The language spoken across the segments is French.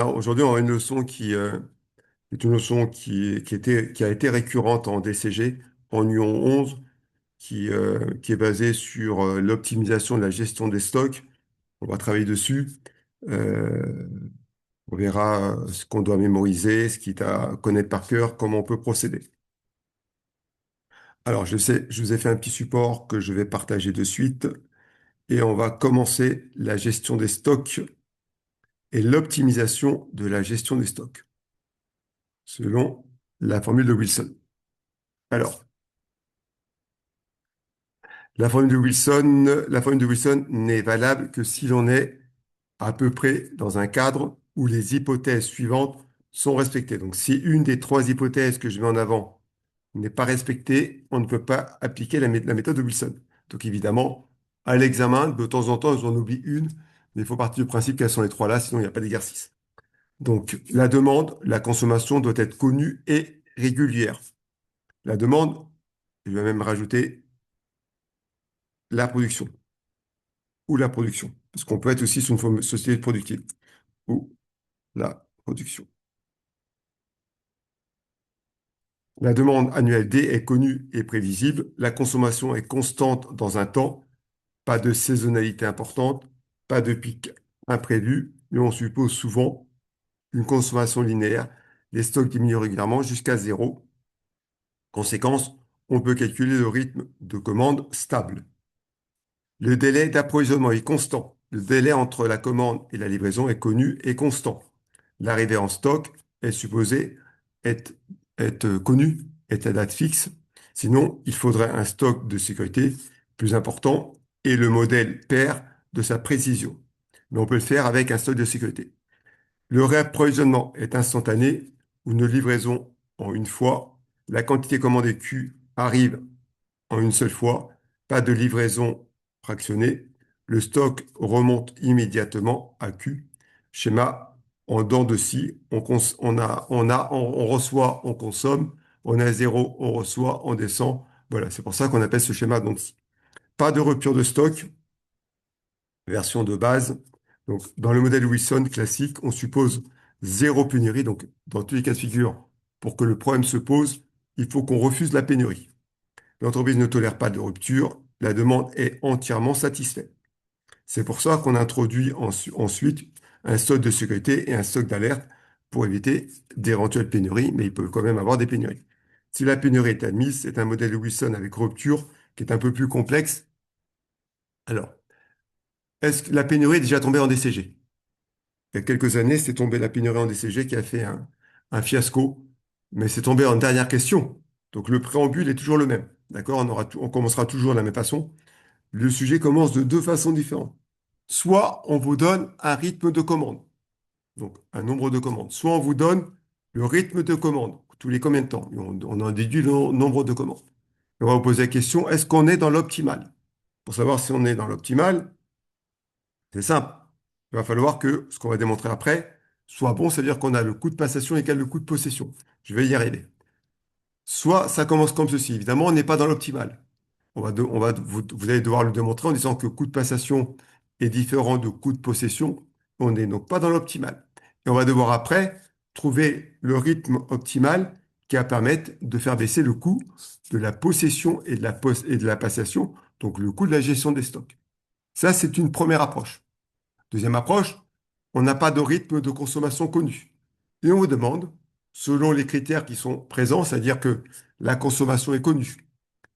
Alors, aujourd'hui, on a une leçon est une leçon qui a été récurrente en DCG, en Lyon 11, qui est basée sur l'optimisation de la gestion des stocks. On va travailler dessus. Euh, on verra ce qu'on doit mémoriser, ce qu'il à connaître par cœur, comment on peut procéder. Alors, je vous ai fait un petit support que je vais partager de suite et on va commencer la gestion des stocks et l'optimisation de la gestion des stocks, selon la formule de Wilson. Alors, la formule de Wilson n'est valable que si l'on est à peu près dans un cadre où les hypothèses suivantes sont respectées. Donc, si une des trois hypothèses que je mets en avant n'est pas respectée, on ne peut pas appliquer la méthode de Wilson. Donc, évidemment, à l'examen, de temps en temps, on oublie une, mais il faut partir du principe qu'elles sont les trois là, sinon il n'y a pas d'exercice. Donc, la demande, la consommation doit être connue et régulière. La demande, je vais même rajouter la production ou la production, parce qu'on peut être aussi sur une forme société productive ou la production. La demande annuelle D est connue et prévisible. La consommation est constante dans un temps, pas de saisonnalité importante, pas de pic imprévu, mais on suppose souvent une consommation linéaire. Les stocks diminuent régulièrement jusqu'à zéro. Conséquence, on peut calculer le rythme de commande stable. Le délai d'approvisionnement est constant. Le délai entre la commande et la livraison est connu et constant. L'arrivée en stock est supposée être, être connue, est à date fixe. Sinon, il faudrait un stock de sécurité plus important et le modèle perd de sa précision. Mais on peut le faire avec un stock de sécurité. Le réapprovisionnement est instantané ou une livraison en une fois. La quantité commandée Q arrive en une seule fois, pas de livraison fractionnée. Le stock remonte immédiatement à Q. Schéma en dents de scie. On reçoit, on consomme. On a zéro, on reçoit, on descend. Voilà, c'est pour ça qu'on appelle ce schéma dents de scie. Pas de rupture de stock, version de base. Donc, dans le modèle Wilson classique, on suppose zéro pénurie. Donc, dans tous les cas de figure, pour que le problème se pose, il faut qu'on refuse la pénurie. L'entreprise ne tolère pas de rupture, la demande est entièrement satisfaite. C'est pour ça qu'on introduit ensuite un stock de sécurité et un stock d'alerte pour éviter d'éventuelles pénuries, mais il peut quand même avoir des pénuries. Si la pénurie est admise, c'est un modèle de Wilson avec rupture qui est un peu plus complexe. Alors, est-ce que la pénurie est déjà tombée en DCG? Il y a quelques années, c'est tombé la pénurie en DCG qui a fait un fiasco, mais c'est tombé en dernière question. Donc le préambule est toujours le même. D'accord? On commencera toujours de la même façon. Le sujet commence de deux façons différentes. Soit on vous donne un rythme de commande, donc un nombre de commandes. Soit on vous donne le rythme de commande, tous les combien de temps. Et on en déduit le nombre de commandes. Et on va vous poser la question, est-ce qu'on est dans l'optimal? Pour savoir si on est dans l'optimal, c'est simple. Il va falloir que ce qu'on va démontrer après soit bon, c'est-à-dire qu'on a le coût de passation égale le coût de possession. Je vais y arriver. Soit ça commence comme ceci. Évidemment, on n'est pas dans l'optimal. Vous allez devoir le démontrer en disant que coût de passation est différent de coût de possession. On n'est donc pas dans l'optimal. Et on va devoir après trouver le rythme optimal qui va permettre de faire baisser le coût de la possession et de la passation, donc le coût de la gestion des stocks. Ça, c'est une première approche. Deuxième approche, on n'a pas de rythme de consommation connu. Et on vous demande, selon les critères qui sont présents, c'est-à-dire que la consommation est connue,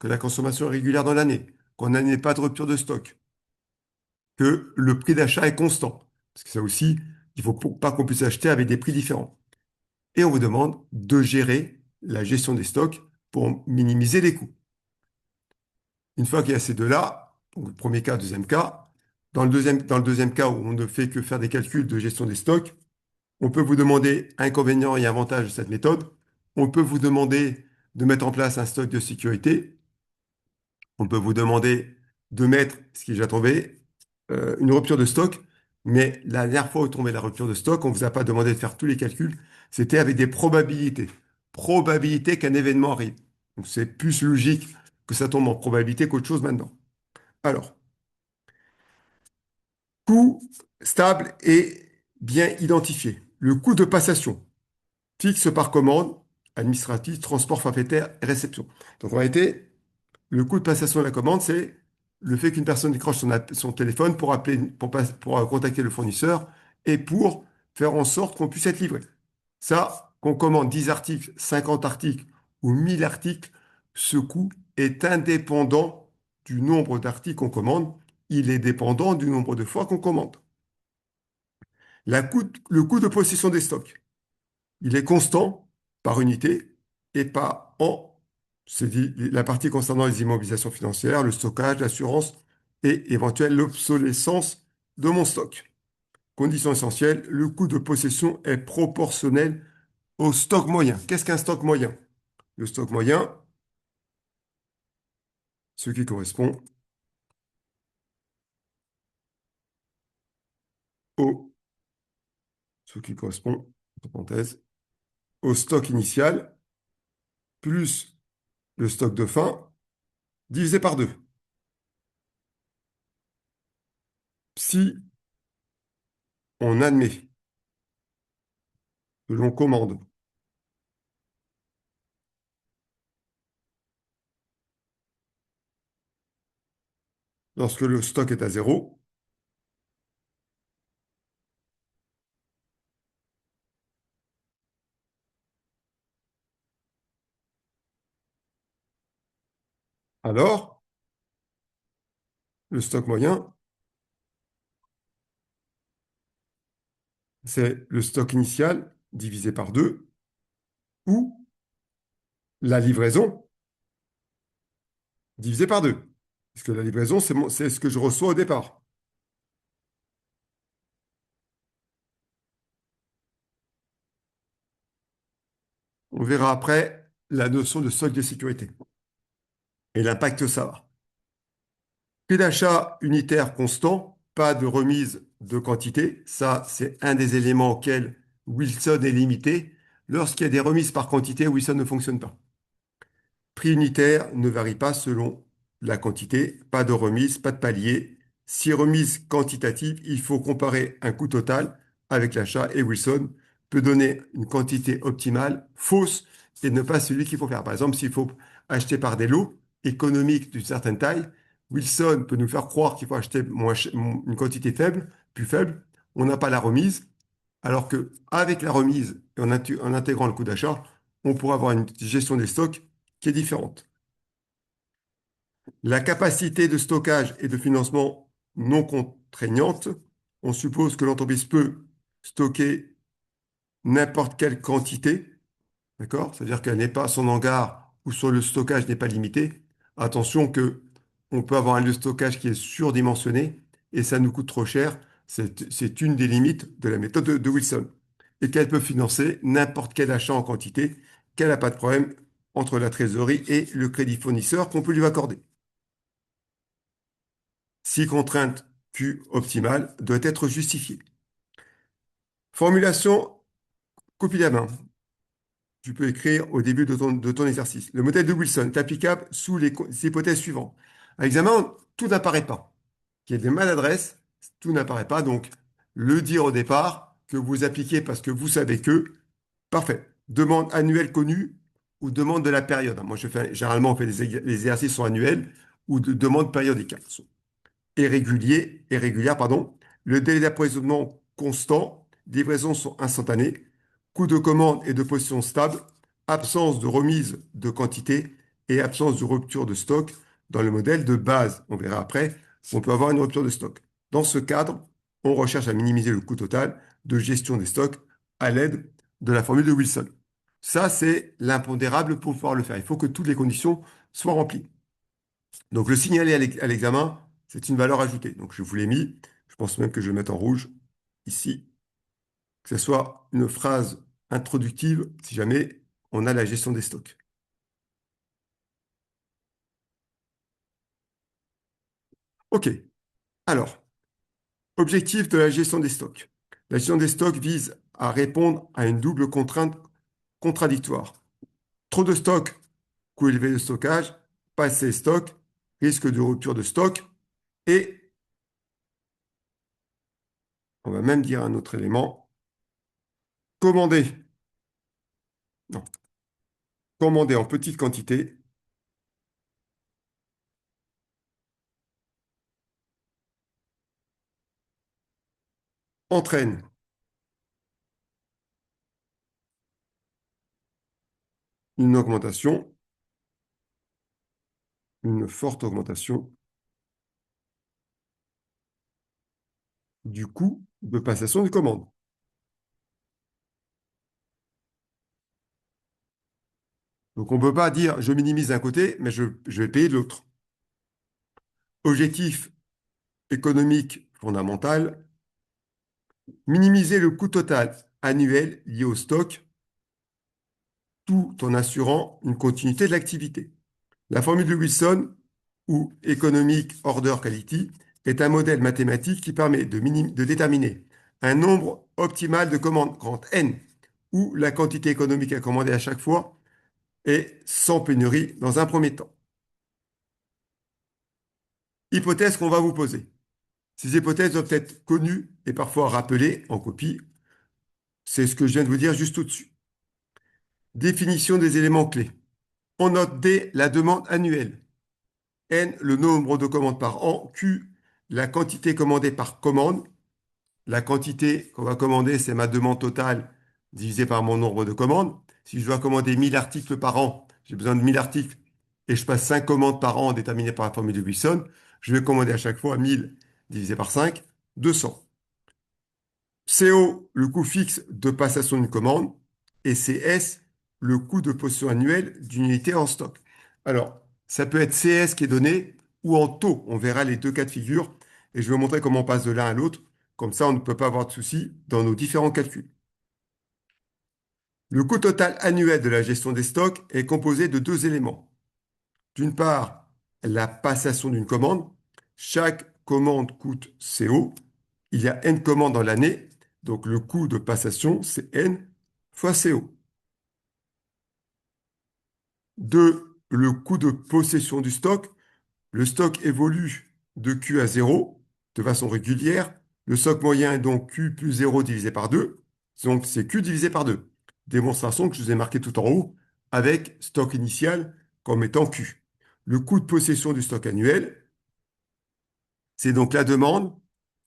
que la consommation est régulière dans l'année, qu'on n'a pas de rupture de stock, que le prix d'achat est constant. Parce que ça aussi, il ne faut pas qu'on puisse acheter avec des prix différents. Et on vous demande de gérer la gestion des stocks pour minimiser les coûts. Une fois qu'il y a ces deux-là, donc le premier cas, deuxième cas, dans le deuxième cas où on ne fait que faire des calculs de gestion des stocks, on peut vous demander inconvénients et avantages de cette méthode. On peut vous demander de mettre en place un stock de sécurité. On peut vous demander de mettre, ce qui est déjà tombé, une rupture de stock. Mais la dernière fois où est tombée la rupture de stock, on ne vous a pas demandé de faire tous les calculs. C'était avec des probabilités. Probabilité qu'un événement arrive. Donc c'est plus logique que ça tombe en probabilité qu'autre chose maintenant. Alors, coût stable et bien identifié. le coût de passation, fixe par commande, administrative, transport forfaitaire et réception. Donc en réalité, le coût de passation de la commande, c'est le fait qu'une personne décroche son téléphone pour appeler, pour contacter le fournisseur et pour faire en sorte qu'on puisse être livré. Ça, qu'on commande 10 articles, 50 articles ou 1000 articles, ce coût est indépendant du nombre d'articles qu'on commande. Il est dépendant du nombre de fois qu'on commande. Le coût de possession des stocks, il est constant par unité et pas en. C'est dit la partie concernant les immobilisations financières, le stockage, l'assurance et éventuelle l'obsolescence de mon stock. Condition essentielle, le coût de possession est proportionnel au stock moyen. Qu'est-ce qu'un stock moyen? Le stock moyen, ce qui correspond au, ce qui correspond, entre parenthèses, au stock initial plus le stock de fin divisé par 2. Si on admet que l'on commande lorsque le stock est à zéro, alors le stock moyen, c'est le stock initial divisé par 2 ou la livraison divisé par 2. Parce que la livraison, c'est ce que je reçois au départ. On verra après la notion de stock de sécurité et l'impact que ça a. Prix d'achat unitaire constant, pas de remise de quantité. Ça, c'est un des éléments auxquels Wilson est limité. Lorsqu'il y a des remises par quantité, Wilson ne fonctionne pas. Prix unitaire ne varie pas selon la quantité, pas de remise, pas de palier. Si remise quantitative, il faut comparer un coût total avec l'achat et Wilson peut donner une quantité optimale fausse et ne pas celui qu'il faut faire. Par exemple, s'il faut acheter par des lots économiques d'une certaine taille, Wilson peut nous faire croire qu'il faut acheter une quantité faible, plus faible. On n'a pas la remise, alors que avec la remise et en intégrant le coût d'achat, on pourra avoir une gestion des stocks qui est différente. La capacité de stockage et de financement non contraignante, on suppose que l'entreprise peut stocker n'importe quelle quantité, d'accord? C'est-à-dire qu'elle n'est pas son hangar ou sur le stockage n'est pas limité. Attention que on peut avoir un lieu de stockage qui est surdimensionné et ça nous coûte trop cher. C'est une des limites de la méthode de Wilson. Et qu'elle peut financer n'importe quel achat en quantité, qu'elle n'a pas de problème entre la trésorerie et le crédit fournisseur qu'on peut lui accorder. Si contrainte Q optimale doit être justifiée. Formulation copie la main. Tu peux écrire au début de ton exercice. Le modèle de Wilson est applicable sous les hypothèses suivantes. À l'examen, tout n'apparaît pas. Il y a des maladresses, tout n'apparaît pas. Donc, le dire au départ que vous appliquez parce que vous savez que, parfait. Demande annuelle connue ou demande de la période. Moi, généralement, on fait les exercices sont annuels ou de demande périodique et régulière, pardon. Le délai d'approvisionnement constant, livraisons sont instantanées, coût de commande et de position stable, absence de remise de quantité et absence de rupture de stock dans le modèle de base. On verra après, on peut avoir une rupture de stock. Dans ce cadre, on recherche à minimiser le coût total de gestion des stocks à l'aide de la formule de Wilson. Ça, c'est l'impondérable pour pouvoir le faire. Il faut que toutes les conditions soient remplies. Donc, le signaler à l'examen, c'est une valeur ajoutée. Donc, je vous l'ai mis. Je pense même que je vais le mettre en rouge ici. Que ce soit une phrase introductive si jamais on a la gestion des stocks. OK. Alors, objectif de la gestion des stocks. La gestion des stocks vise à répondre à une double contrainte contradictoire. Trop de stocks, coût élevé de stockage, pas assez de stock, risque de rupture de stock et on va même dire un autre élément, Commander, non, commander en petite quantité entraîne une augmentation, une forte augmentation du coût de passation de commande. Donc on ne peut pas dire je minimise d'un côté, mais je vais payer de l'autre. Objectif économique fondamental, minimiser le coût total annuel lié au stock tout en assurant une continuité de l'activité. La formule de Wilson, ou Economic Order Quality, est un modèle mathématique qui permet de déterminer un nombre optimal de commandes grand N, où la quantité économique à commander à chaque fois est sans pénurie dans un premier temps. Hypothèse qu'on va vous poser. Ces hypothèses doivent être connues et parfois rappelées en copie. C'est ce que je viens de vous dire juste au-dessus. Définition des éléments clés. On note D, la demande annuelle. N, le nombre de commandes par an. Q, la quantité commandée par commande. La quantité qu'on va commander, c'est ma demande totale divisée par mon nombre de commandes. Si je dois commander 1000 articles par an, j'ai besoin de 1000 articles et je passe 5 commandes par an déterminées par la formule de Wilson, je vais commander à chaque fois 1000 divisé par 5, 200. CO, le coût fixe de passation d'une commande, et CS, le coût de possession annuel d'une unité en stock. Alors, ça peut être CS qui est donné ou en taux. On verra les deux cas de figure et je vais vous montrer comment on passe de l'un à l'autre. Comme ça, on ne peut pas avoir de soucis dans nos différents calculs. Le coût total annuel de la gestion des stocks est composé de deux éléments. D'une part, la passation d'une commande. Chaque commande coûte CO. Il y a N commandes dans l'année, donc le coût de passation, c'est N fois CO. Deux, le coût de possession du stock. Le stock évolue de Q à 0 de façon régulière. Le stock moyen est donc Q plus 0 divisé par 2. Donc c'est Q divisé par 2. Démonstration que je vous ai marqué tout en haut avec stock initial comme étant Q. Le coût de possession du stock annuel, c'est donc la demande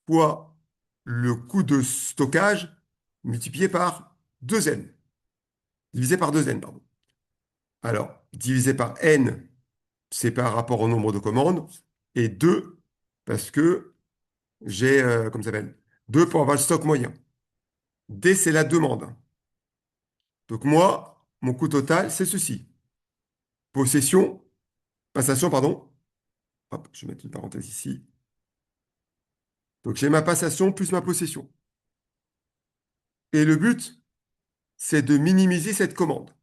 fois le coût de stockage multiplié par 2n, divisé par 2n, pardon. Alors, divisé par n, c'est par rapport au nombre de commandes, et 2, parce que j'ai, comme ça s'appelle, 2 pour avoir le stock moyen. D, c'est la demande. Donc moi, mon coût total, c'est ceci. Possession, passation, pardon. Hop, je vais mettre une parenthèse ici. Donc j'ai ma passation plus ma possession. Et le but, c'est de minimiser cette commande.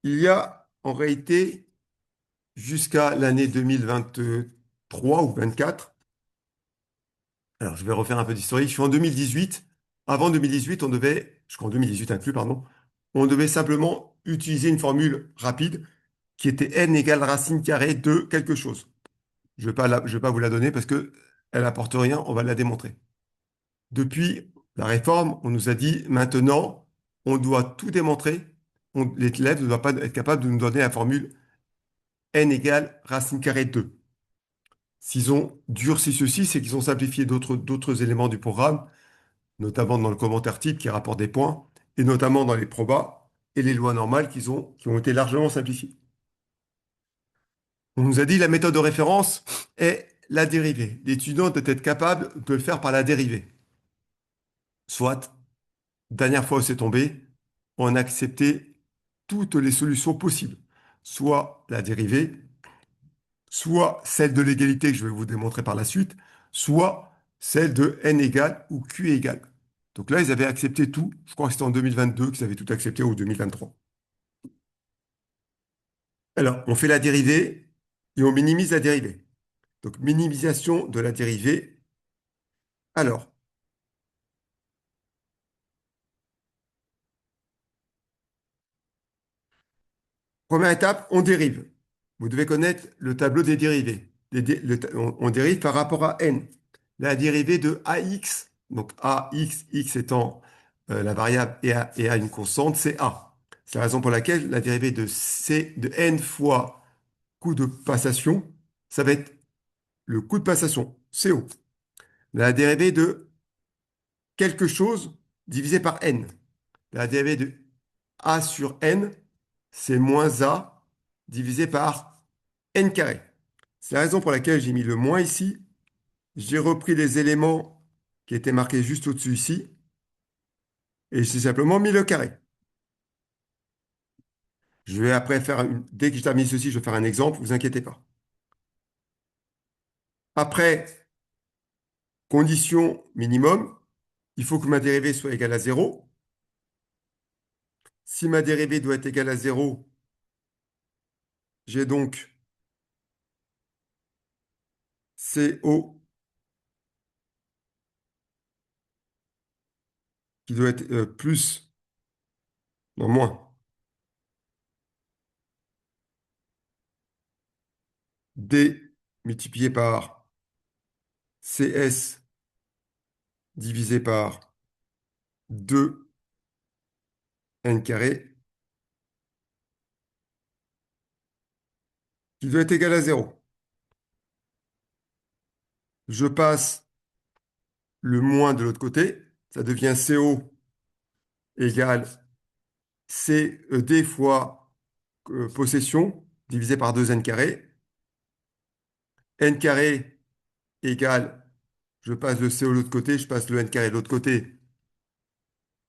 Il y a en réalité, jusqu'à l'année 2023 ou 24, alors je vais refaire un peu d'historique, je suis en 2018. Avant 2018, on devait, je crois en 2018 inclus, pardon, on devait simplement utiliser une formule rapide qui était n égale racine carrée de quelque chose. Je vais pas vous la donner parce que elle apporte rien, on va la démontrer. Depuis la réforme, on nous a dit maintenant, on doit tout démontrer. L'élève ne doit pas être capable de nous donner la formule n égale racine carrée de 2. S'ils ont durci ceci, c'est qu'ils ont simplifié d'autres éléments du programme, notamment dans le commentaire type qui rapporte des points, et notamment dans les probas et les lois normales qui ont été largement simplifiées. On nous a dit la méthode de référence est la dérivée. L'étudiant doit être capable de le faire par la dérivée. Soit, dernière fois où c'est tombé, on a accepté toutes les solutions possibles. Soit la dérivée, soit celle de l'égalité que je vais vous démontrer par la suite, soit celle de n égale ou q égale. Donc là, ils avaient accepté tout. Je crois que c'était en 2022 qu'ils avaient tout accepté ou 2023. Alors, on fait la dérivée et on minimise la dérivée. Donc, minimisation de la dérivée. Alors, première étape, on dérive. Vous devez connaître le tableau des dérivés. On dérive par rapport à n. La dérivée de ax, donc ax, x étant la variable est à une constante, c'est A. C'est la raison pour laquelle la dérivée de C de n fois coût de passation, ça va être le coût de passation, CO. La dérivée de quelque chose divisé par n. La dérivée de A sur n, c'est moins A divisé par n carré. C'est la raison pour laquelle j'ai mis le moins ici. J'ai repris les éléments qui étaient marqués juste au-dessus ici. Et j'ai simplement mis le carré. Je vais après faire dès que je termine ceci, je vais faire un exemple, vous inquiétez pas. Après, condition minimum, il faut que ma dérivée soit égale à 0. Si ma dérivée doit être égale à 0, j'ai donc CO qui doit être plus, non moins, D multiplié par CS divisé par 2 n carré qui doit être égal à 0. Je passe le moins de l'autre côté, ça devient CO égale D fois possession divisé par 2 n carré. N carré égale, je passe le CO de l'autre côté, je passe le n carré de l'autre côté,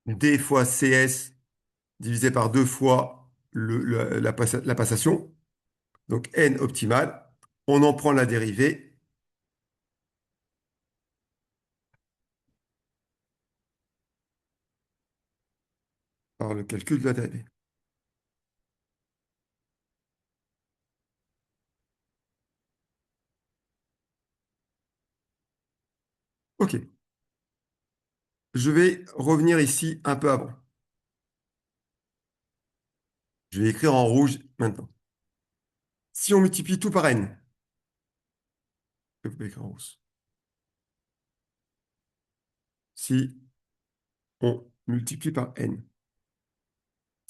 D fois CS divisé par 2 fois la passation, donc n optimal. On en prend la dérivée par le calcul de la dérivée. OK. Je vais revenir ici un peu avant. Je vais écrire en rouge maintenant. Si on multiplie tout par n, je vais écrire en rouge. Si on multiplie par n,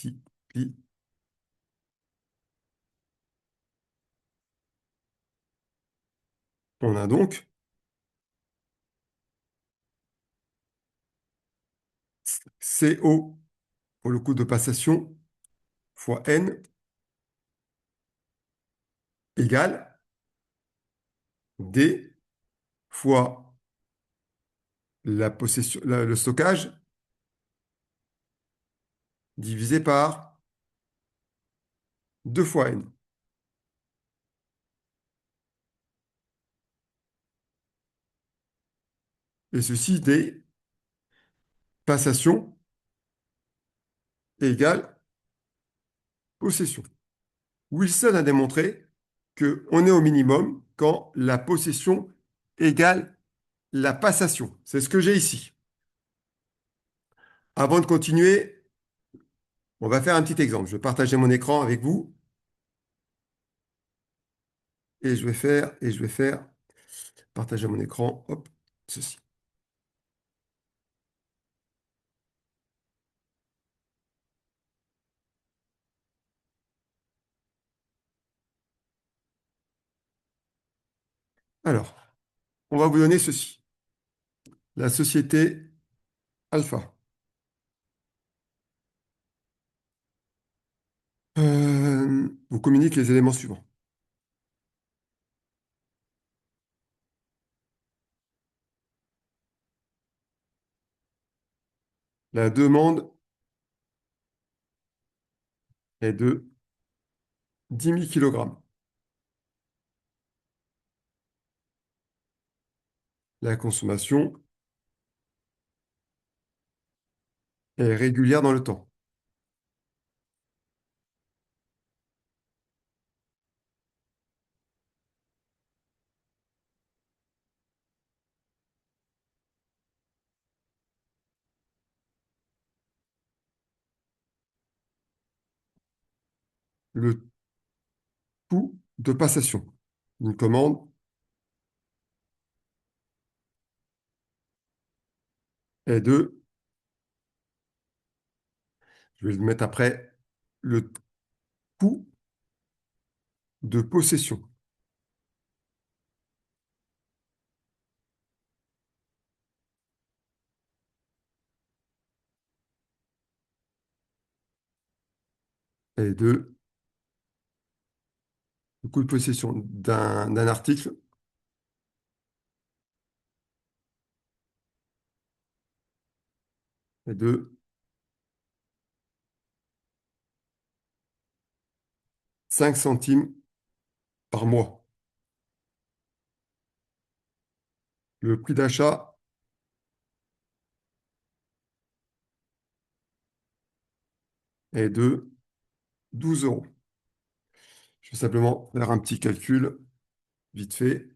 multiplie, on a donc CO pour le coût de passation fois n égale D fois le stockage divisé par 2 fois n. Et ceci des passations égale possession. Wilson a démontré qu'on est au minimum quand la possession égale la passation. C'est ce que j'ai ici. Avant de continuer, on va faire un petit exemple. Je vais partager mon écran avec vous et je vais faire partager mon écran. Hop, ceci. Alors, on va vous donner ceci. La société Alpha vous communique les éléments suivants. La demande est de 10 000 kg. La consommation est régulière dans le temps. Le coût de passation. Une commande est de Je vais mettre après le coût de possession. Et de le coût de possession d'un article. Et de 5 centimes par mois. Le prix d'achat est de 12 euros. Je vais simplement faire un petit calcul vite fait.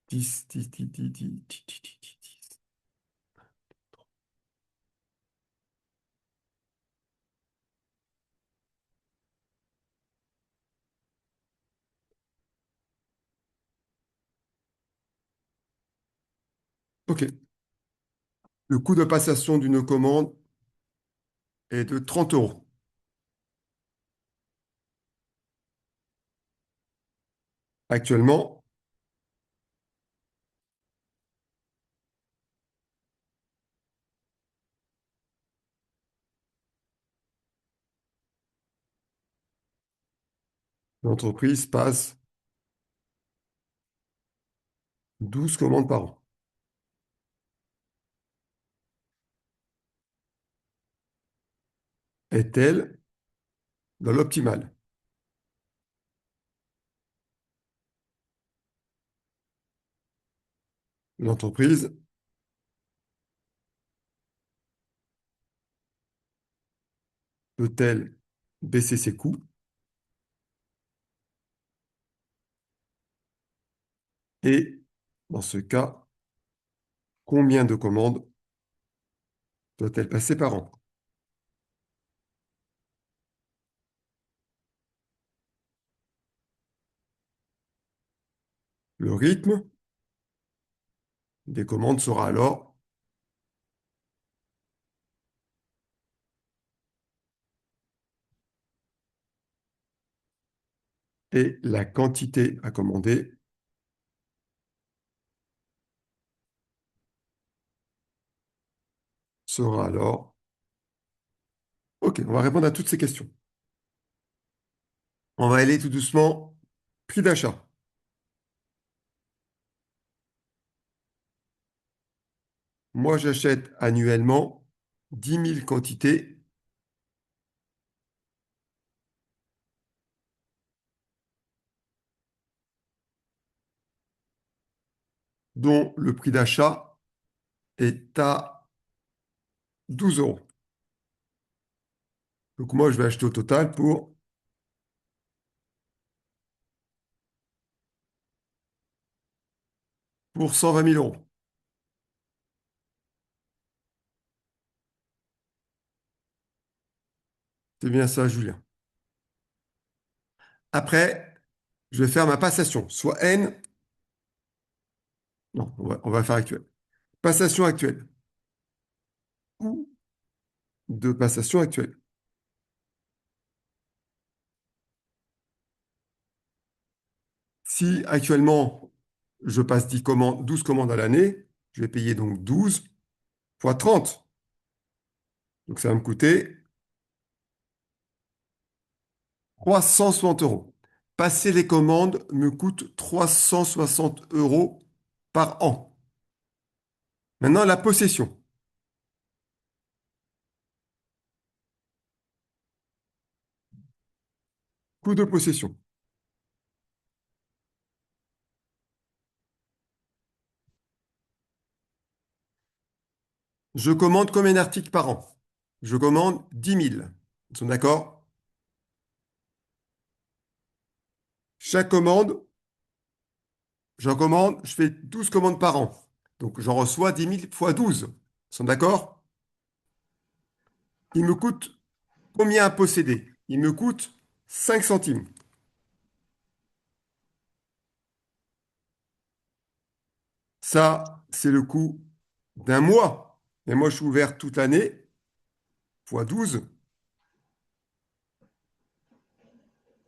10, 10, 10, 10, 10, 10, 10, 10, 10. OK. Le coût de passation d'une commande est de 30 euros. Actuellement, l'entreprise passe 12 commandes par an. Est-elle dans l'optimal? L'entreprise peut-elle baisser ses coûts? Et dans ce cas, combien de commandes doit-elle passer par an? Le rythme des commandes sera alors et la quantité à commander sera alors. OK, on va répondre à toutes ces questions. On va aller tout doucement. Prix d'achat. Moi, j'achète annuellement 10 000 quantités, dont le prix d'achat est à 12 euros. Donc moi, je vais acheter au total pour 120 000 euros. C'est bien ça, Julien. Après, je vais faire ma passation, soit N. Non, on va faire actuel. Passation actuelle. Coût de passation actuelle. Si actuellement, je passe 10 commandes, 12 commandes à l'année, je vais payer donc 12 fois 30. Donc ça va me coûter 360 euros. Passer les commandes me coûte 360 euros par an. Maintenant, la possession. Coût de possession. Je commande combien d'articles par an? Je commande 10 000. Nous sommes d'accord? Chaque commande, j'en commande, je fais 12 commandes par an. Donc j'en reçois 10 000 fois 12. Nous sommes d'accord? Il me coûte combien à posséder? Il me coûte 5 centimes. Ça, c'est le coût d'un mois. Et moi, je suis ouvert toute l'année, fois 12.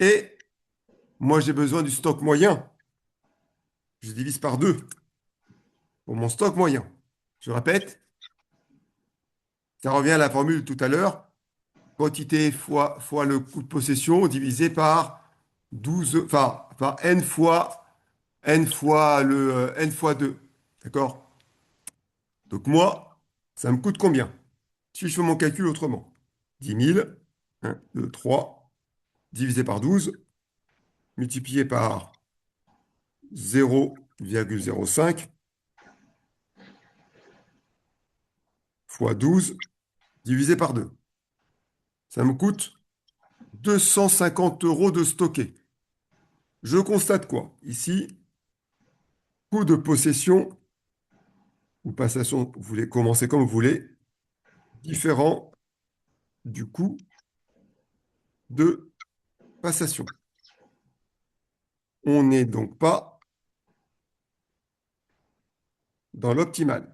Et moi, j'ai besoin du stock moyen. Je divise par 2 pour mon stock moyen. Je répète, ça revient à la formule tout à l'heure. Quantité fois le coût de possession divisé par 12, enfin, par n fois n fois 2. D'accord? Donc moi, ça me coûte combien? Si je fais mon calcul autrement, 10 000, 1, 2, 3, divisé par 12, multiplié par 0,05 fois 12, divisé par 2. Ça me coûte 250 euros de stocké. Je constate quoi? Ici, coût de possession ou passation, vous voulez commencer comme vous voulez, différent du coût de passation. On n'est donc pas dans l'optimal.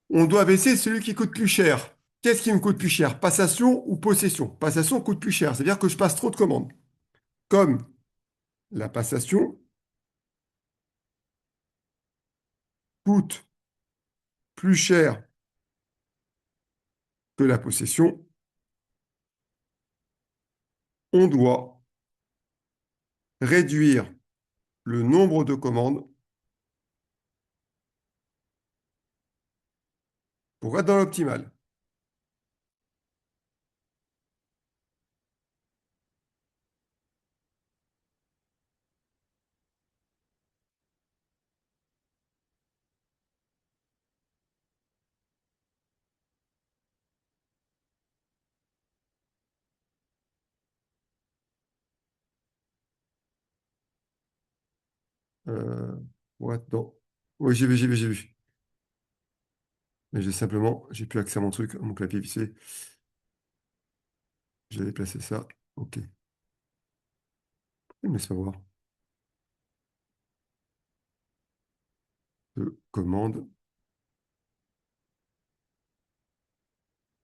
On doit baisser celui qui coûte plus cher. Qu'est-ce qui me coûte plus cher? Passation ou possession? Passation coûte plus cher, c'est-à-dire que je passe trop de commandes. Comme la passation coûte plus cher que la possession, on doit réduire le nombre de commandes pour être dans l'optimal. Euh, pour être dans... Oui, j'ai vu. Mais j'ai plus accès à mon truc, à mon clavier vissé. J'ai déplacé ça. OK. Mais ça va voir. De commande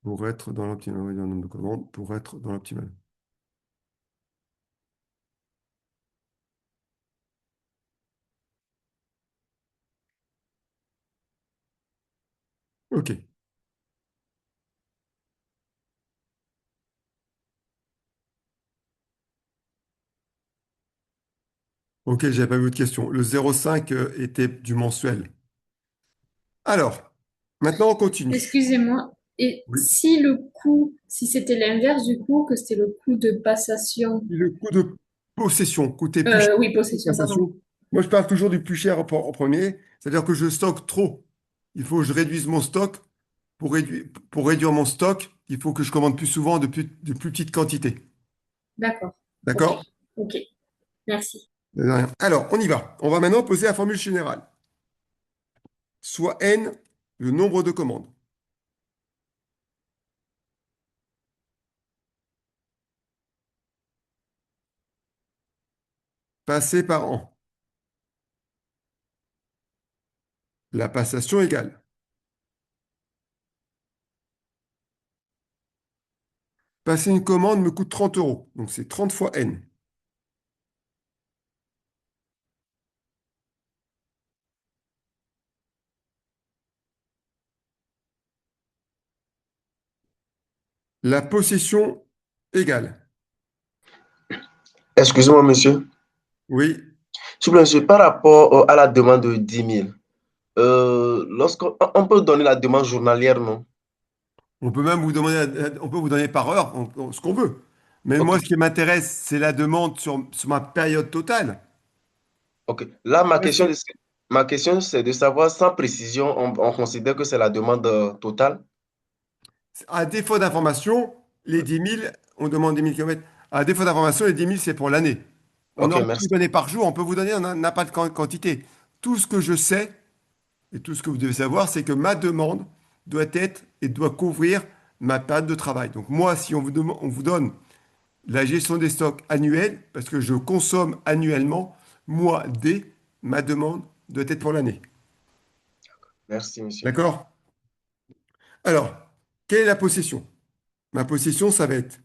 pour être dans l'optimal. Oui, un nombre de commandes pour être dans l'optimal. OK. OK, j'avais pas vu de question. Le 0,5 était du mensuel. Alors, maintenant on continue. Excusez-moi. Et Oui. si le coût, si c'était l'inverse du coût, que c'était le coût de passation, Et le coût de possession coûtait plus cher oui, que la possession, pardon. passation. Moi, je parle toujours du plus cher en premier, c'est-à-dire que je stocke trop. Il faut que je réduise mon stock. Pour réduire mon stock, il faut que je commande plus souvent de plus petites quantités. D'accord. Ok. D'accord? Ok. Merci. De rien. Alors, on y va. On va maintenant poser la formule générale. Soit n, le nombre de commandes, passées par an. La passation égale. Passer une commande me coûte 30 euros. Donc, c'est 30 fois n. La possession égale. Excusez-moi, monsieur. Oui, S'il vous plaît, monsieur, par rapport à la demande de 10 000, lorsqu'on on peut donner la demande journalière, non? on peut même vous demander, on peut vous donner par heure ce qu'on veut. Mais Ok, moi, ce qui m'intéresse, c'est la demande sur ma période totale. ok. Là, Moi, si- ma question, c'est de savoir sans précision, on considère que c'est la demande totale? À défaut d'information, les 10 000, on demande 10 000 kilomètres. À défaut d'information, les 10 000, c'est pour l'année. On Ok, aurait pu vous merci. donner par jour, on peut vous donner, on n'a pas de quantité. Tout ce que je sais et tout ce que vous devez savoir, c'est que ma demande doit être et doit couvrir ma période de travail. Donc moi, si on vous donne la gestion des stocks annuels, parce que je consomme annuellement, moi, D, ma demande doit être pour l'année. Merci, monsieur. D'accord? Alors, quelle est la possession? Ma possession, ça va être,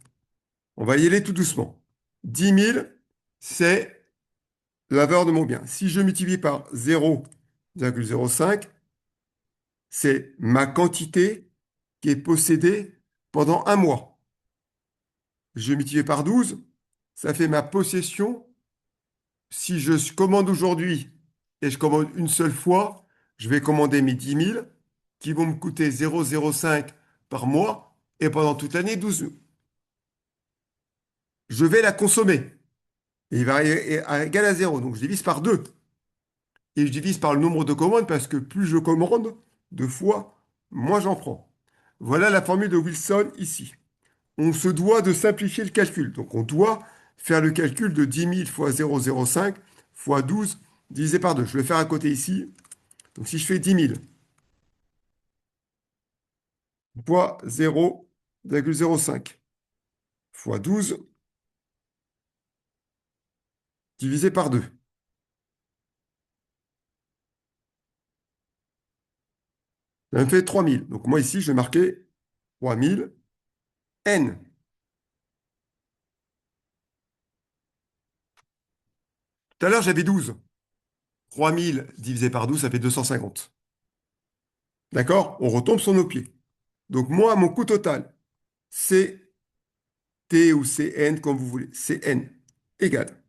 on va y aller tout doucement. 10 000, c'est la valeur de mon bien. Si je multiplie par 0,05, c'est ma quantité qui est possédée pendant un mois. Je multiplie par 12, ça fait ma possession. Si je commande aujourd'hui et je commande une seule fois, je vais commander mes 10 000 qui vont me coûter 0,05 par mois et pendant toute l'année 12 000. Je vais la consommer. Et il va égal à 0. Donc je divise par 2. Et je divise par le nombre de commandes parce que plus je commande, deux fois, moins j'en prends. Voilà la formule de Wilson ici. On se doit de simplifier le calcul. Donc on doit faire le calcul de 10 000 fois 0,05 fois 12 divisé par 2. Je vais le faire à côté ici. Donc si je fais 10 000 fois 0,05 fois 12 divisé par 2, ça me fait 3 000. Donc moi ici, je vais marquer 3 000 N. Tout à l'heure, j'avais 12. 3 000 divisé par 12, ça fait 250. D'accord? On retombe sur nos pieds. Donc moi, mon coût total, c'est T ou CN, comme vous voulez. CN égale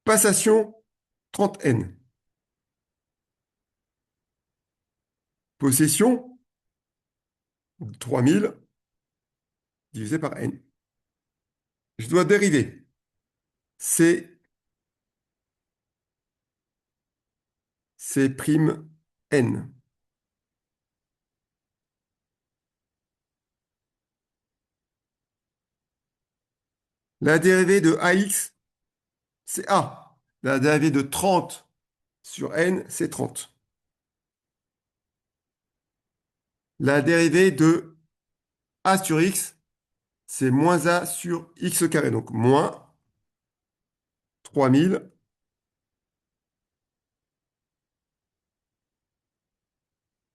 passation 30N. Possession 3000 divisé par N. Je dois dériver. C prime N. La dérivée de AX, c'est A. La dérivée de 30 sur N, c'est 30. La dérivée de A sur X, c'est moins A sur X carré. Donc moins 3000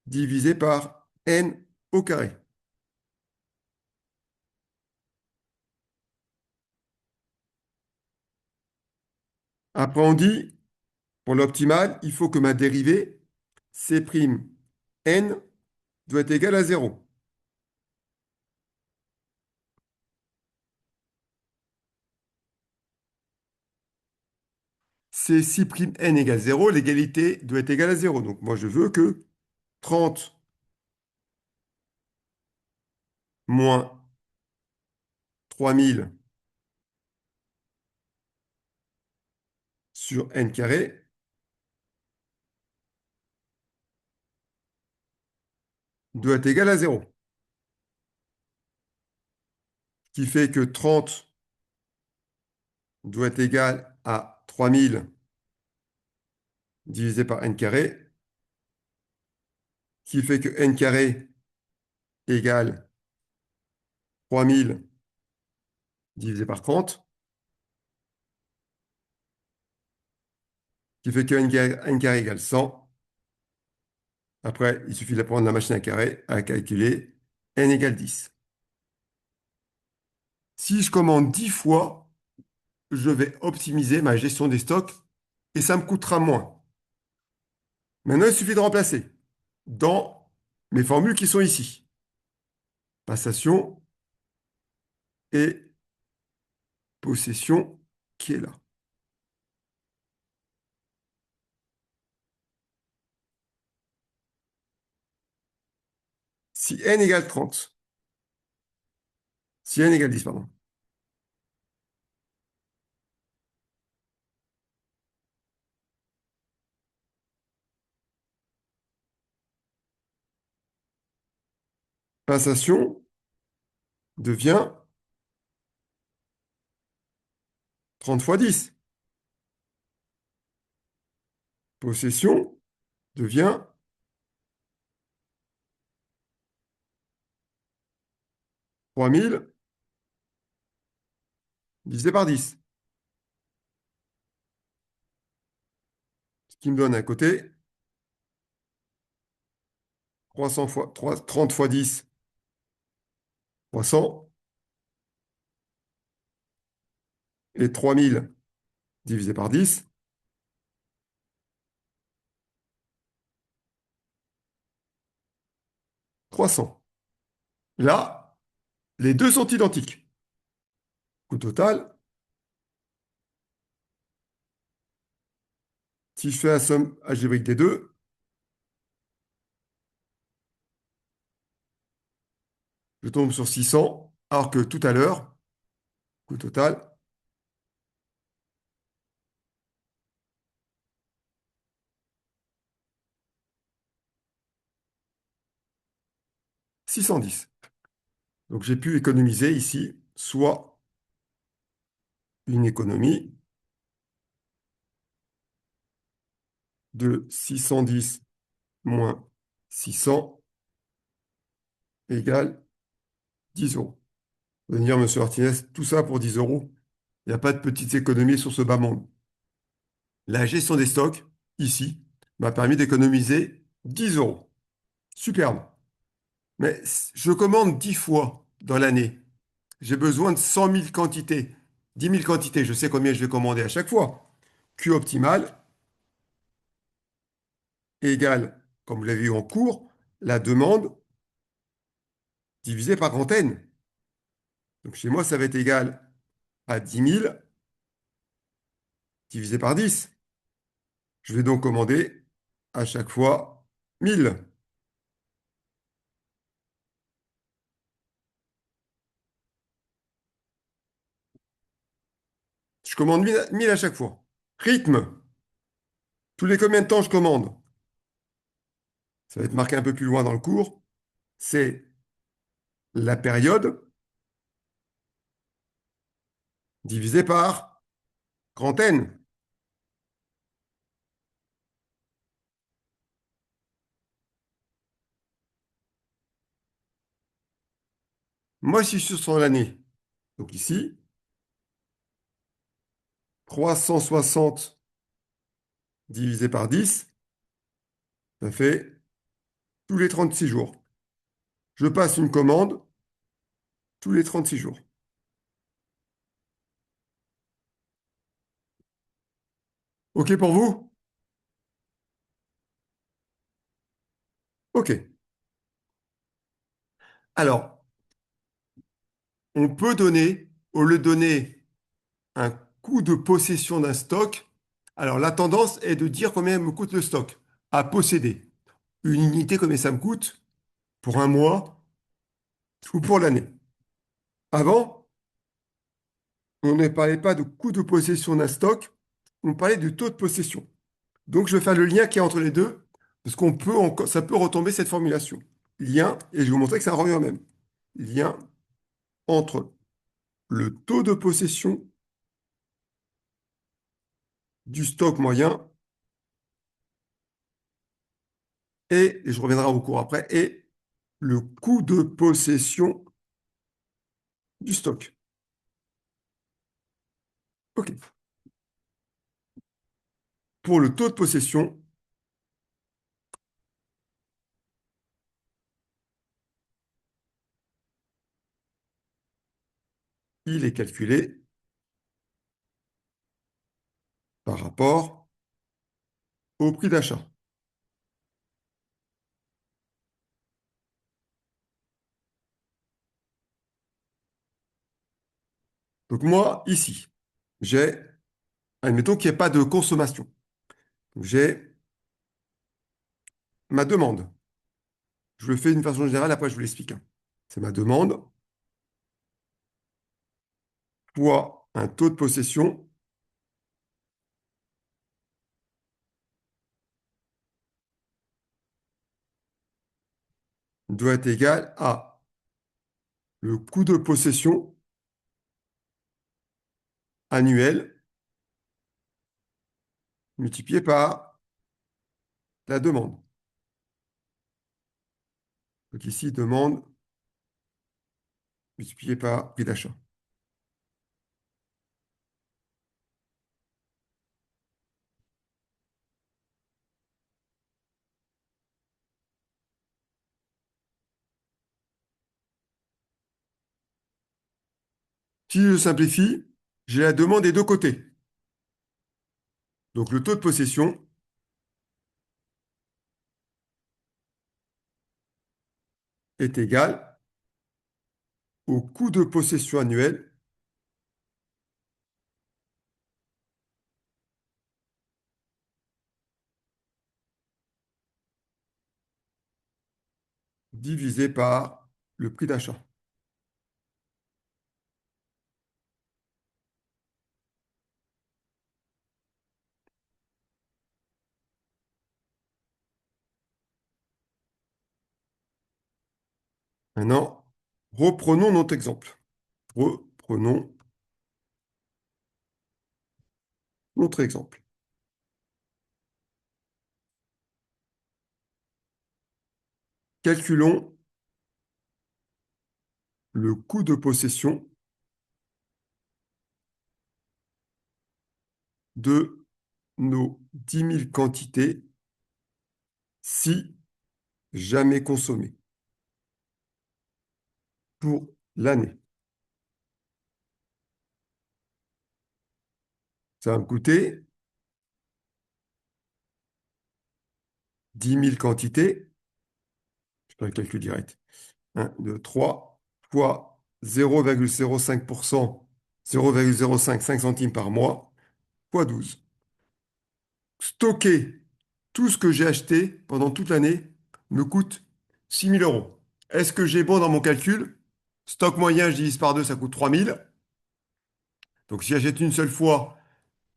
divisé par N au carré. Après, on dit, pour l'optimal, il faut que ma dérivée, C prime N, doit être égale à 0. C'est si prime N égale 0, l'égalité doit être égale à 0. Donc moi, je veux que 30 moins 3000 sur N carré doit être égal à 0. Ce qui fait que 30 doit être égal à 3000 divisé par N carré, qui fait que N carré égale 3000 divisé par 30, qui fait que N carré égale 100. Après, il suffit de prendre la machine à carré à calculer N égale 10. Si je commande 10 fois, je vais optimiser ma gestion des stocks et ça me coûtera moins. Maintenant, il suffit de remplacer dans mes formules qui sont ici. Passation et possession qui est là. Si n égale 30, si n égale 10, pardon. Passation devient 30 fois 10. Possession devient 3000 divisé par 10. Ce qui me donne un côté 300 fois, 30 fois 10, 300. Et 3000 divisé par 10, 300. Là, les deux sont identiques. Coût total, si je fais la somme algébrique des deux, je tombe sur 600, alors que tout à l'heure, coût total, 610. Donc j'ai pu économiser ici soit une économie de 610 moins 600 égale 10 euros. Vous allez me dire, monsieur Martinez, tout ça pour 10 euros. Il n'y a pas de petites économies sur ce bas monde. La gestion des stocks, ici, m'a permis d'économiser 10 euros. Superbe. Mais je commande 10 fois dans l'année. J'ai besoin de 100 000 quantités. 10 000 quantités, je sais combien je vais commander à chaque fois. Q optimal égale, comme vous l'avez vu en cours, la demande divisée par grand N. Donc chez moi, ça va être égal à 10 000 divisé par 10. Je vais donc commander à chaque fois 1000. Je commande 1000 à chaque fois. Rythme. Tous les combien de temps je commande? Ça va être marqué un peu plus loin dans le cours. C'est la période divisée par grand N. Moi, si je suis sur l'année, donc ici, 360 divisé par 10, ça fait tous les 36 jours. Je passe une commande tous les 36 jours. OK pour vous? OK. Alors, on peut donner, au lieu de donner un coût de possession d'un stock, alors la tendance est de dire combien me coûte le stock à posséder. Une unité, combien ça me coûte pour un mois ou pour l'année. Avant, on ne parlait pas de coût de possession d'un stock, on parlait du taux de possession. Donc, je vais faire le lien qui est entre les deux, parce ça peut retomber cette formulation. Lien, et je vais vous montrer que ça revient même. Lien entre le taux de possession du stock moyen et je reviendrai au cours après, et le coût de possession du stock. OK. Pour le taux de possession, il est calculé par rapport au prix d'achat. Donc moi, ici, j'ai, admettons qu'il n'y ait pas de consommation. Donc, j'ai ma demande. Je le fais d'une façon générale, après je vous l'explique, hein. C'est ma demande fois un taux de possession doit être égal à le coût de possession annuel multiplié par la demande. Donc ici, demande multiplié par prix d'achat. Si je simplifie, j'ai la demande des deux côtés. Donc le taux de possession est égal au coût de possession annuel divisé par le prix d'achat. Maintenant, reprenons notre exemple. Reprenons notre exemple. Calculons le coût de possession de nos 10 000 quantités si jamais consommées pour l'année. Ça va me coûter 10 000 quantités. Je fais le calcul direct. 1, 2, 3 fois 0,05%, 0,055 centimes par mois, fois 12. Stocker tout ce que j'ai acheté pendant toute l'année me coûte 6 000 euros. Est-ce que j'ai bon dans mon calcul? Stock moyen, je divise par 2, ça coûte 3 000. Donc si j'achète une seule fois,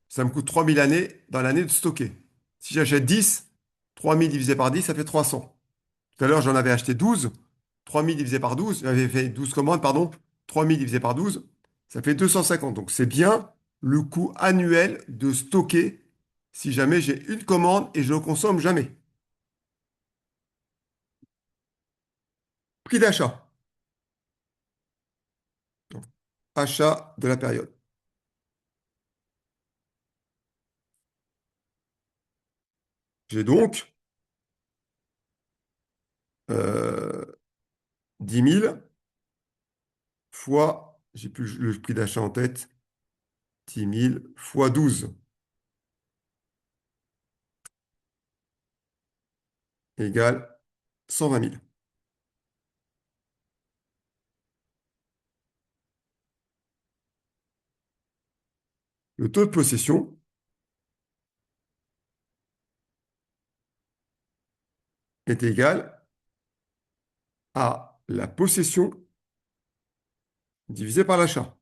ça me coûte 3 000 dans l'année de stocker. Si j'achète 10, 3 000 divisé par 10, ça fait 300. Tout à l'heure, j'en avais acheté 12. 3 000 divisé par 12, j'avais fait 12 commandes, pardon. 3 000 divisé par 12, ça fait 250. Donc c'est bien le coût annuel de stocker si jamais j'ai une commande et je ne consomme jamais. Prix d'achat. Donc, achat de la période. J'ai donc 10 000 fois, j'ai plus le prix d'achat en tête, 10 000 fois 12 égale 120 000. Le taux de possession est égal à la possession divisé par l'achat.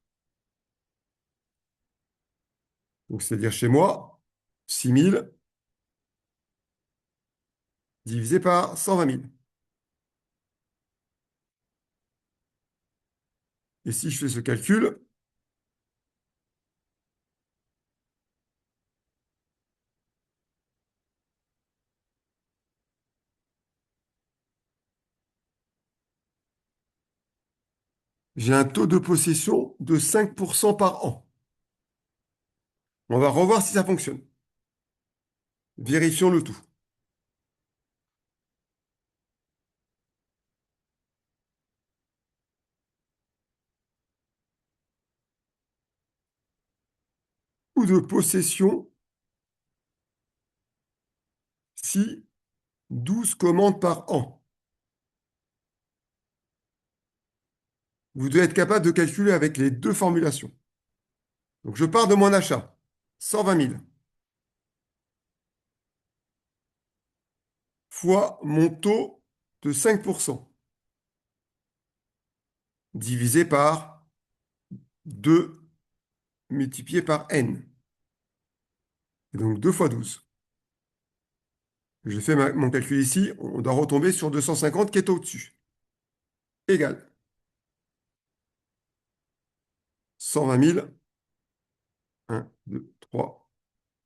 Donc, c'est-à-dire chez moi, 6 000 divisé par 120 000. Et si je fais ce calcul, j'ai un taux de possession de 5% par an. On va revoir si ça fonctionne. Vérifions le tout. Coût de possession si 12 commandes par an. Vous devez être capable de calculer avec les deux formulations. Donc, je pars de mon achat, 120 000, fois mon taux de 5%, divisé par 2 multiplié par n. Et donc 2 fois 12. Je fais mon calcul ici, on doit retomber sur 250 qui est au-dessus. Égal 120 000, 1, 2, 3,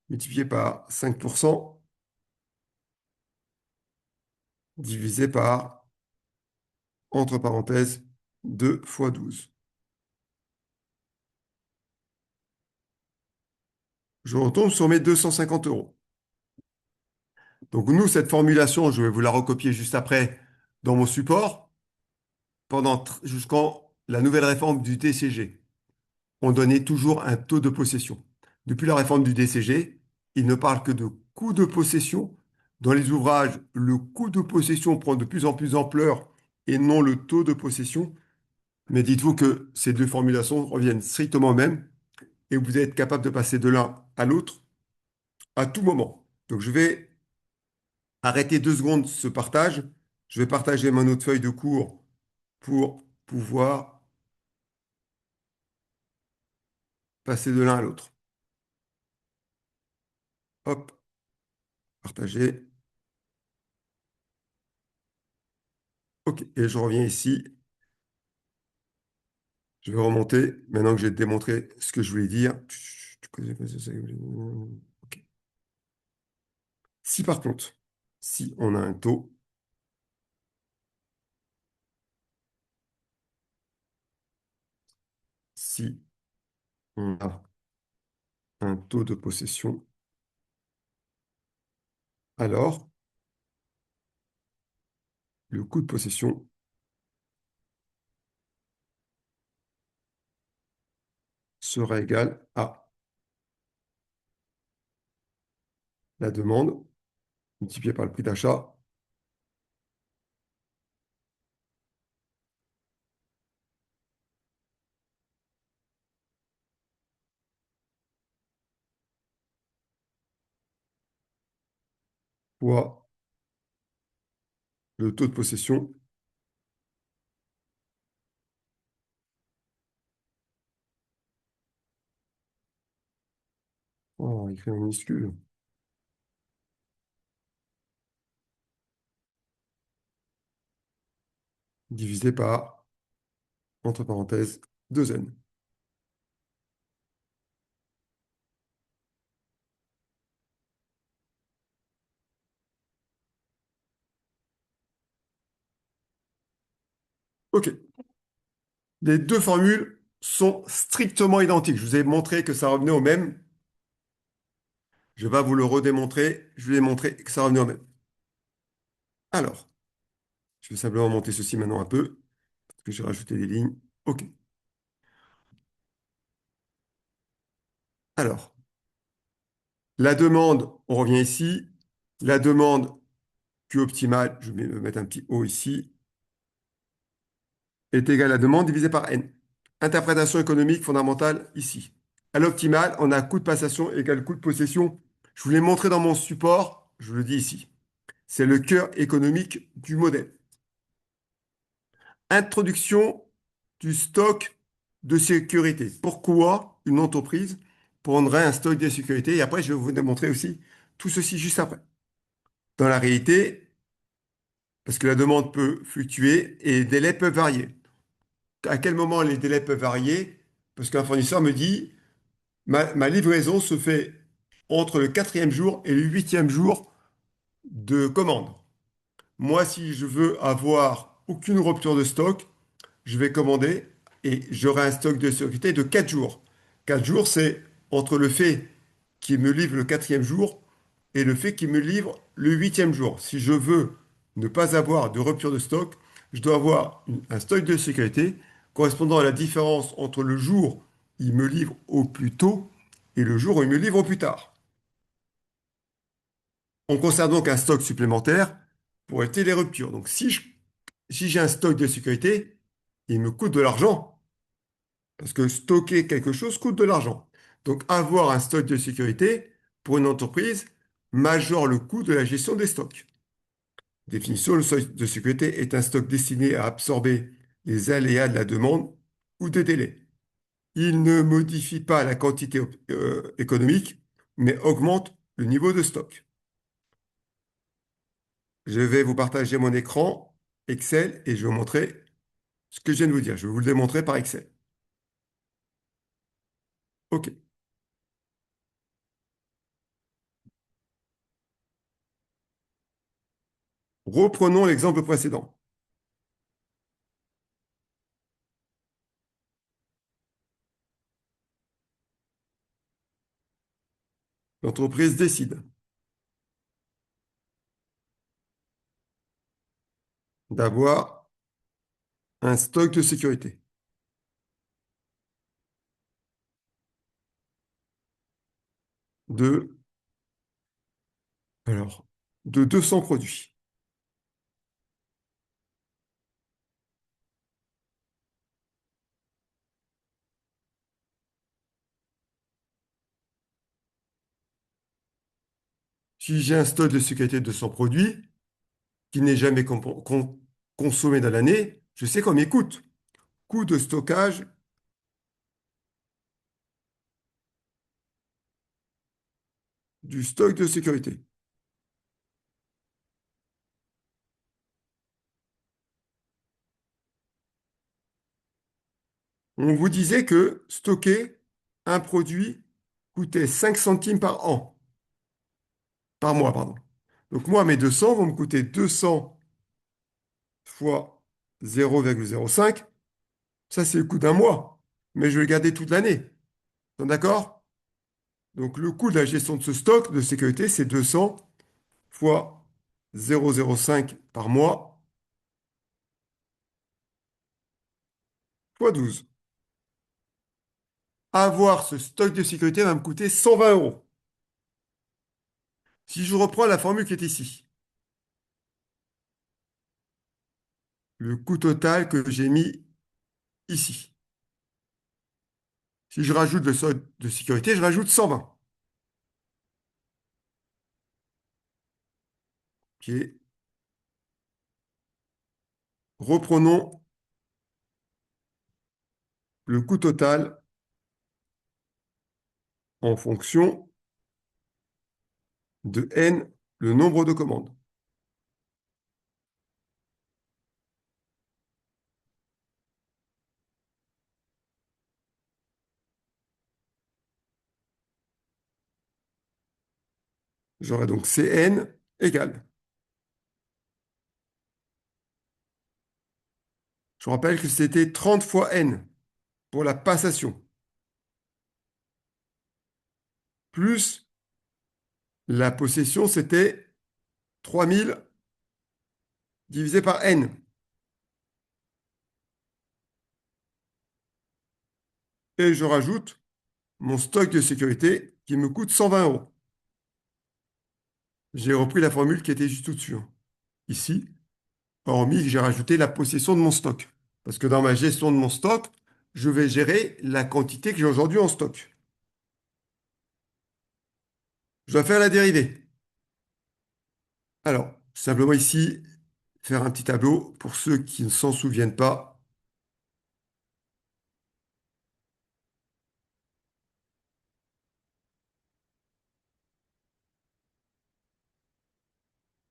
multiplié par 5%, divisé par, entre parenthèses, 2 fois 12. Je retombe sur mes 250 euros. Donc nous, cette formulation, je vais vous la recopier juste après dans mon support, jusqu'en la nouvelle réforme du TCG. on donnait toujours un taux de possession. Depuis la réforme du DCG, il ne parle que de coût de possession. Dans les ouvrages, le coût de possession prend de plus en plus d'ampleur et non le taux de possession. Mais dites-vous que ces deux formulations reviennent strictement au même et vous êtes capable de passer de l'un à l'autre à tout moment. Donc je vais arrêter 2 secondes ce partage. Je vais partager mon autre feuille de cours pour pouvoir passer de l'un à l'autre. Hop, partager. OK, et je reviens ici. Je vais remonter maintenant que j'ai démontré ce que je voulais dire. OK. Si par contre, si on a un taux, si on a un taux de possession, alors le coût de possession sera égal à la demande multipliée par le prix d'achat fois le taux de possession. Oh, écrit en minuscule. Divisé par, entre parenthèses, 2n. OK. Les deux formules sont strictement identiques. Je vous ai montré que ça revenait au même. Je vais vous le redémontrer. Je vais montrer que ça revenait au même. Alors, je vais simplement monter ceci maintenant un peu, parce que j'ai rajouté des lignes. OK. Alors, la demande, on revient ici. La demande Q optimale, je vais me mettre un petit O ici, est égale à la demande divisée par N. Interprétation économique fondamentale ici. À l'optimal, on a coût de passation égale coût de possession. Je vous l'ai montré dans mon support, je vous le dis ici. C'est le cœur économique du modèle. Introduction du stock de sécurité. Pourquoi une entreprise prendrait un stock de sécurité? Et après, je vais vous démontrer aussi tout ceci juste après. Dans la réalité, parce que la demande peut fluctuer et les délais peuvent varier. À quel moment les délais peuvent varier? Parce qu'un fournisseur me dit, ma livraison se fait entre le quatrième jour et le huitième jour de commande. Moi, si je veux avoir aucune rupture de stock, je vais commander et j'aurai un stock de sécurité de 4 jours. 4 jours, c'est entre le fait qu'il me livre le quatrième jour et le fait qu'il me livre le huitième jour. Si je veux ne pas avoir de rupture de stock, je dois avoir un stock de sécurité correspondant à la différence entre le jour où il me livre au plus tôt et le jour où il me livre au plus tard. On conserve donc un stock supplémentaire pour éviter les ruptures. Donc si j'ai un stock de sécurité, il me coûte de l'argent. Parce que stocker quelque chose coûte de l'argent. Donc, avoir un stock de sécurité pour une entreprise majore le coût de la gestion des stocks. Définition, le stock de sécurité est un stock destiné à absorber les aléas de la demande ou des délais. Il ne modifie pas la quantité économique, mais augmente le niveau de stock. Je vais vous partager mon écran Excel et je vais vous montrer ce que je viens de vous dire. Je vais vous le démontrer par Excel. OK. Reprenons l'exemple précédent. L'entreprise décide d'avoir un stock de sécurité. de, alors, de 200 produits. Si j'ai un stock de sécurité de 200 produits qui n'est jamais consommé dans l'année, je sais combien il coûte. Coût de stockage du stock de sécurité. On vous disait que stocker un produit coûtait 5 centimes par an, par mois, pardon. Donc moi, mes 200 vont me coûter 200 fois 0,05. Ça, c'est le coût d'un mois. Mais je vais le garder toute l'année. D'accord? Donc le coût de la gestion de ce stock de sécurité, c'est 200 fois 0,05 par mois fois 12. Avoir ce stock de sécurité va me coûter 120 euros. Si je reprends la formule qui est ici, le coût total que j'ai mis ici. Si je rajoute le stock de sécurité, je rajoute 120. Ok. Reprenons le coût total en fonction de n, le nombre de commandes. J'aurai donc Cn égale. Je vous rappelle que c'était 30 fois n pour la passation, plus la possession, c'était 3000 divisé par n. Et je rajoute mon stock de sécurité qui me coûte 120 euros. J'ai repris la formule qui était juste au-dessus, hein, ici, hormis que j'ai rajouté la possession de mon stock. Parce que dans ma gestion de mon stock, je vais gérer la quantité que j'ai aujourd'hui en stock. Je dois faire la dérivée. Alors, simplement ici, faire un petit tableau pour ceux qui ne s'en souviennent pas.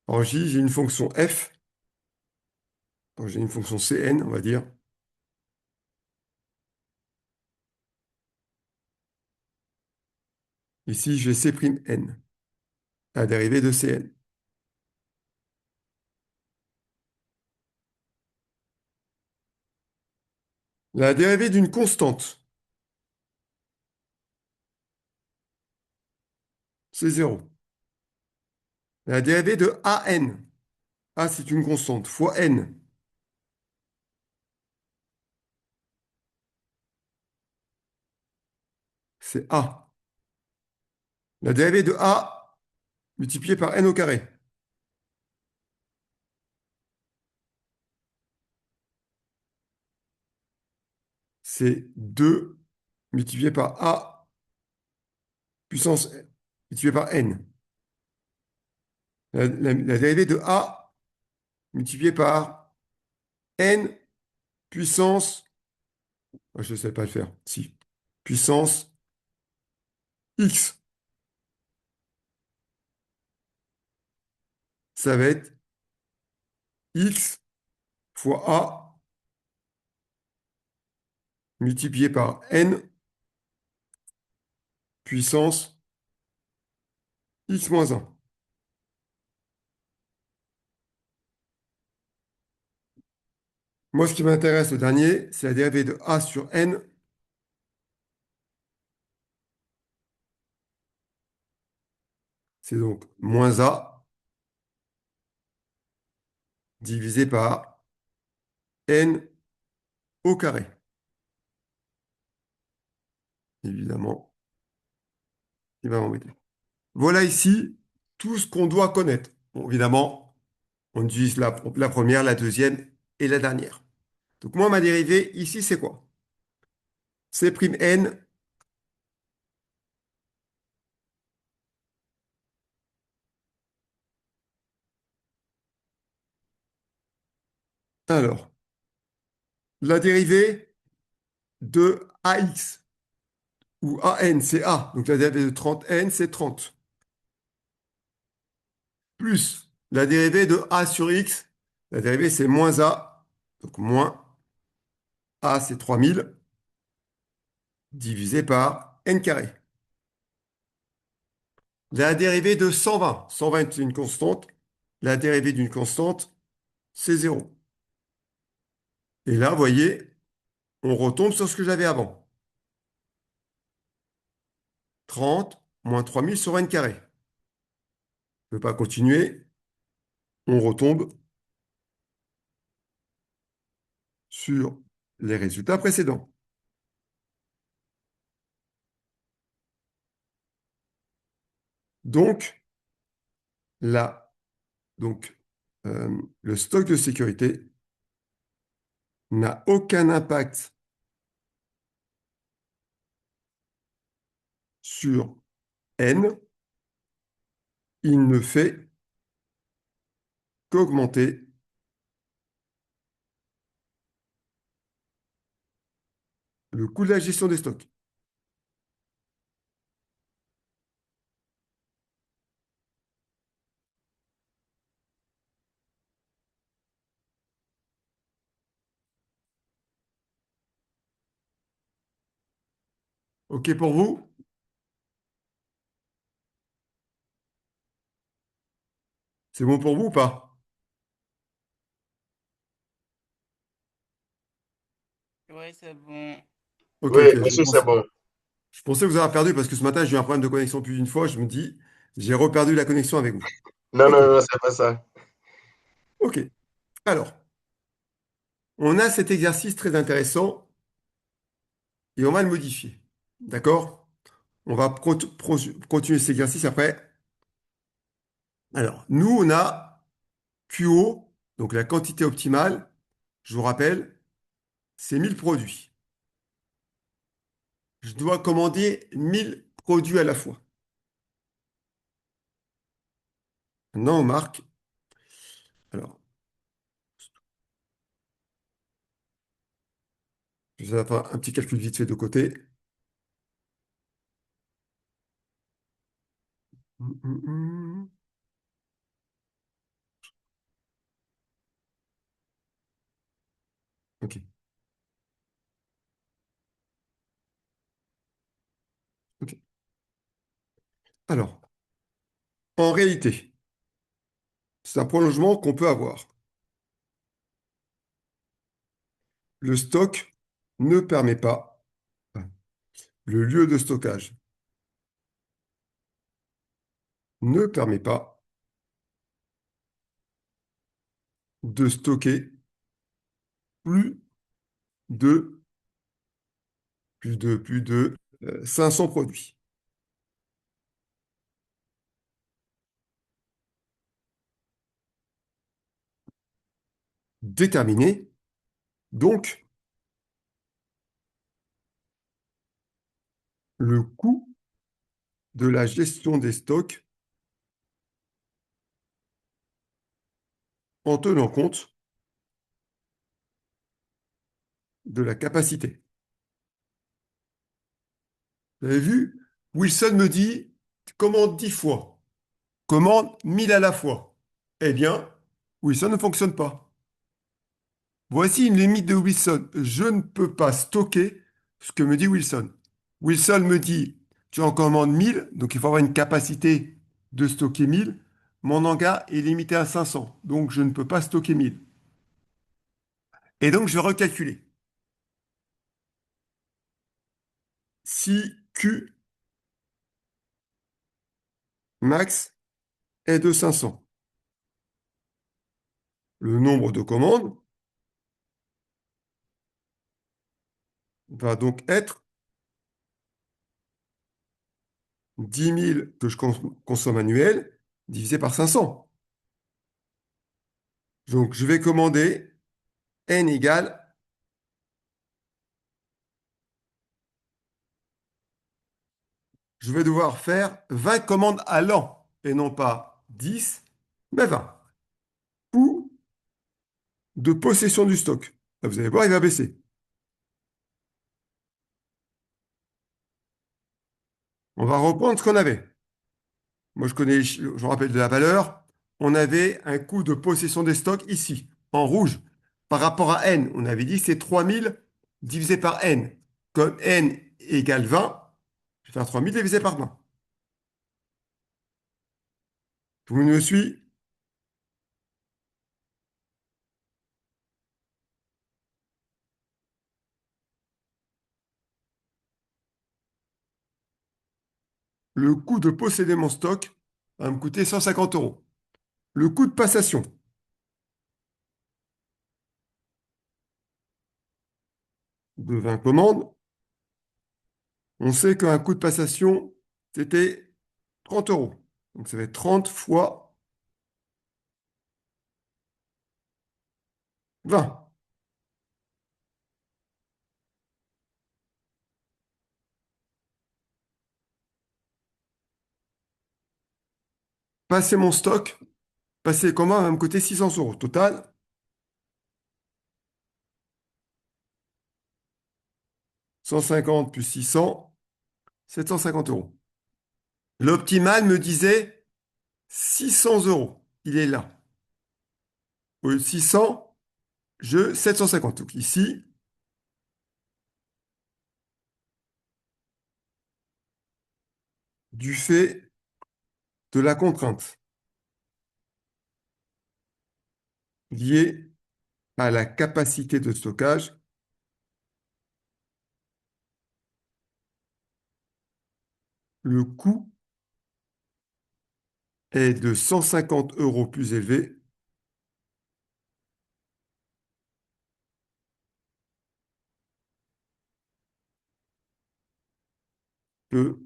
En J, j'ai une fonction f. Donc, j'ai une fonction Cn, on va dire. Ici, j'ai C'N, la dérivée de Cn. La dérivée d'une constante, c'est 0. La dérivée de An, A, c'est une constante, fois n, c'est A. La dérivée de A multipliée par n au carré, c'est 2 multiplié par A puissance multiplié par n. La dérivée de A multipliée par n puissance, ah, je ne sais pas le faire, si, puissance x, ça va être x fois A multiplié par n puissance x moins 1. Moi, ce qui m'intéresse, le dernier, c'est la dérivée de A sur n. C'est donc moins A divisé par n au carré. Évidemment, il va m'embêter. Voilà ici tout ce qu'on doit connaître. Bon, évidemment, on utilise la première, la deuxième et la dernière. Donc moi, ma dérivée, ici, c'est quoi? C' n. Alors, la dérivée de AX, ou AN, c'est A. Donc la dérivée de 30N, c'est 30. Plus la dérivée de A sur X, la dérivée, c'est moins A. Donc moins A, c'est 3000, divisé par N carré. La dérivée de 120. 120, c'est une constante. La dérivée d'une constante, c'est 0. Et là, vous voyez, on retombe sur ce que j'avais avant. 30 moins 3000 sur n carré. Je ne peux pas continuer. On retombe sur les résultats précédents. Donc, là, donc, le stock de sécurité n'a aucun impact sur n. Il ne fait qu'augmenter le coût de la gestion des stocks. OK pour vous? C'est bon pour vous ou pas? Ouais, c'est bon. OK, Oui, OK. monsieur, c'est bon. Je pensais vous avoir perdu parce que ce matin, j'ai eu un problème de connexion plus d'une fois. Je me dis, j'ai reperdu la connexion avec vous. Non, OK, non, non, c'est pas ça. OK. Alors, on a cet exercice très intéressant et on va le modifier. D'accord? On va continuer cet exercice après. Alors, nous, on a QO, donc la quantité optimale. Je vous rappelle, c'est 1000 produits. Je dois commander 1000 produits à la fois. Maintenant, on marque. Alors, je vais faire un petit calcul vite fait de côté. Hum, hum, hum. OK. OK. Alors, en réalité, c'est un prolongement qu'on peut avoir. Le stock ne permet pas, enfin, le lieu de stockage ne permet pas de stocker plus de, plus de 500 produits. Déterminer, donc, le coût de la gestion des stocks en tenant compte de la capacité. Vous avez vu? Wilson me dit, commande 10 fois, commande 1000 à la fois. Eh bien, Wilson ne fonctionne pas. Voici une limite de Wilson. Je ne peux pas stocker ce que me dit Wilson. Wilson me dit, tu en commandes 1000, donc il faut avoir une capacité de stocker 1000. Mon hangar est limité à 500, donc je ne peux pas stocker 1000. Et donc je vais recalculer. Si Q max est de 500, le nombre de commandes va donc être 10 000 que je consomme annuel divisé par 500. Donc, je vais commander n égale, je vais devoir faire 20 commandes à l'an, et non pas 10, mais 20. Coût de possession du stock. Là, vous allez voir, il va baisser. On va reprendre ce qu'on avait. Moi, je connais, je me rappelle de la valeur. On avait un coût de possession des stocks ici, en rouge. Par rapport à n, on avait dit que c'est 3000 divisé par n. Comme n égale 20, je vais faire 3000 divisé par 20. Tout le monde me suit? Le coût de posséder mon stock va me coûter 150 euros. Le coût de passation de 20 commandes, on sait qu'un coût de passation, c'était 30 euros. Donc ça va être 30 fois 20. Passer mon stock, passer les commandes va me coûter 600 euros. Total, 150 plus 600, 750 euros. L'optimal me disait 600 euros. Il est là. Au lieu de 600, 750. Donc ici, du fait de la contrainte liée à la capacité de stockage, le coût est de 150 euros plus élevé que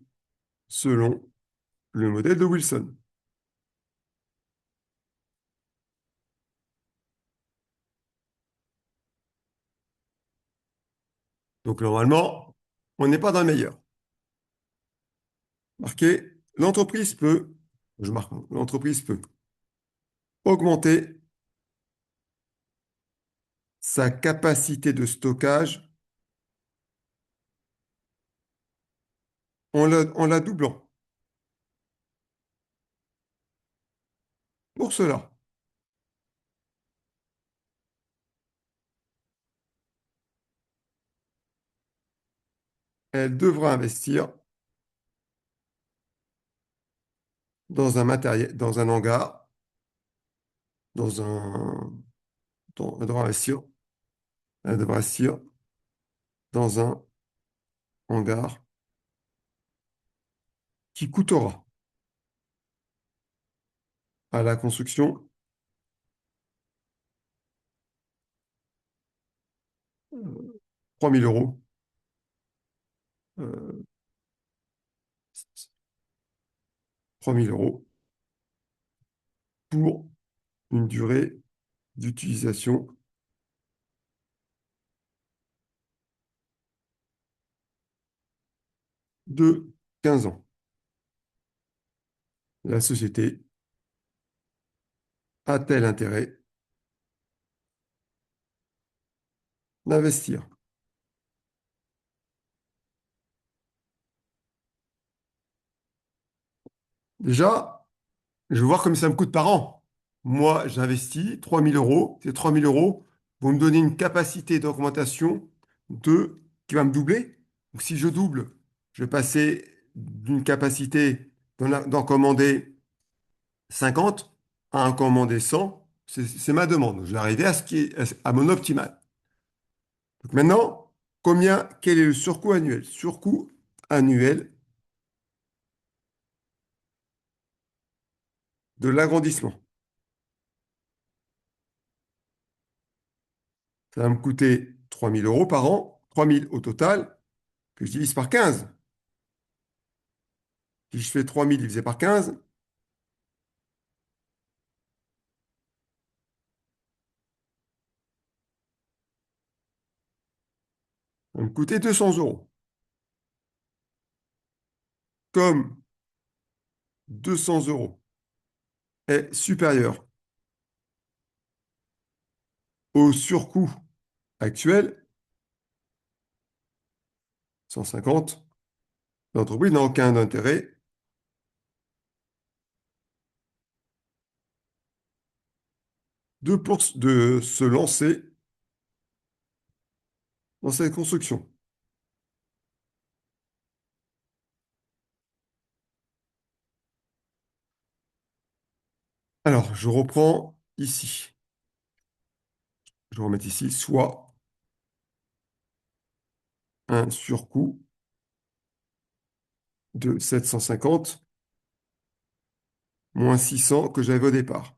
selon le modèle de Wilson. Donc normalement, on n'est pas dans le meilleur. Marqué, l'entreprise peut, je marque, l'entreprise peut augmenter sa capacité de stockage en la doublant. Pour cela, elle devra investir dans un matériel, dans un hangar, dans un, elle devra investir dans un hangar qui coûtera à la construction 3 000 euros. euh, 3 000 euros pour une durée d'utilisation de 15 ans. La société a-t-elle intérêt d'investir? Déjà, je vais voir combien ça me coûte par an. Moi, j'investis 3 000 euros. Ces 3 000 euros vont me donner une capacité d'augmentation qui va me doubler. Donc, si je double, je vais passer d'une capacité d'en commander 50 à en commander 100. C'est ma demande. Je vais arriver à mon optimal. Donc maintenant, quel est le surcoût annuel? Surcoût annuel de l'agrandissement. Ça va me coûter 3 000 euros par an, 3 000 au total, que je divise par 15, Si je fais 3000 divisé par 15, ça va me coûter 200 euros. Comme 200 euros est supérieur au surcoût actuel, 150, l'entreprise n'a aucun intérêt de se lancer dans cette construction. Alors, je reprends ici. Je vais remettre ici, soit un surcoût de 750 moins 600 que j'avais au départ,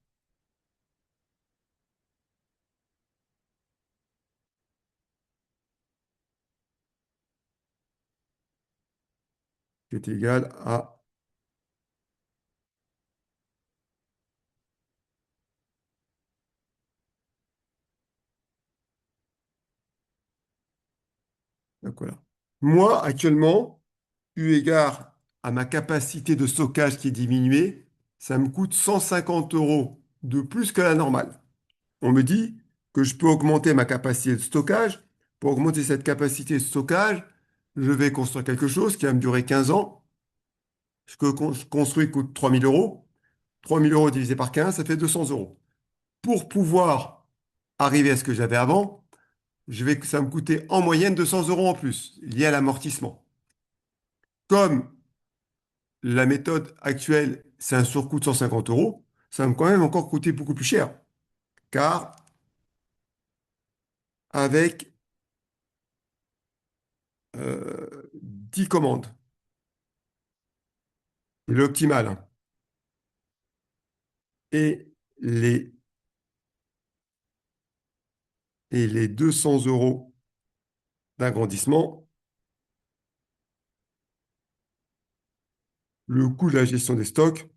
qui est égal à donc voilà. Moi, actuellement, eu égard à ma capacité de stockage qui est diminuée, ça me coûte 150 euros de plus que la normale. On me dit que je peux augmenter ma capacité de stockage. Pour augmenter cette capacité de stockage, je vais construire quelque chose qui va me durer 15 ans. Ce que je construis coûte 3000 euros. 3000 euros divisé par 15, ça fait 200 euros. Pour pouvoir arriver à ce que j'avais avant, ça va me coûter en moyenne 200 euros en plus, lié à l'amortissement. Comme la méthode actuelle, c'est un surcoût de 150 euros, ça va me quand même encore coûter beaucoup plus cher. Car avec 10 commandes, c'est l'optimal, hein, et les, et les 200 euros d'agrandissement, le coût de la gestion des stocks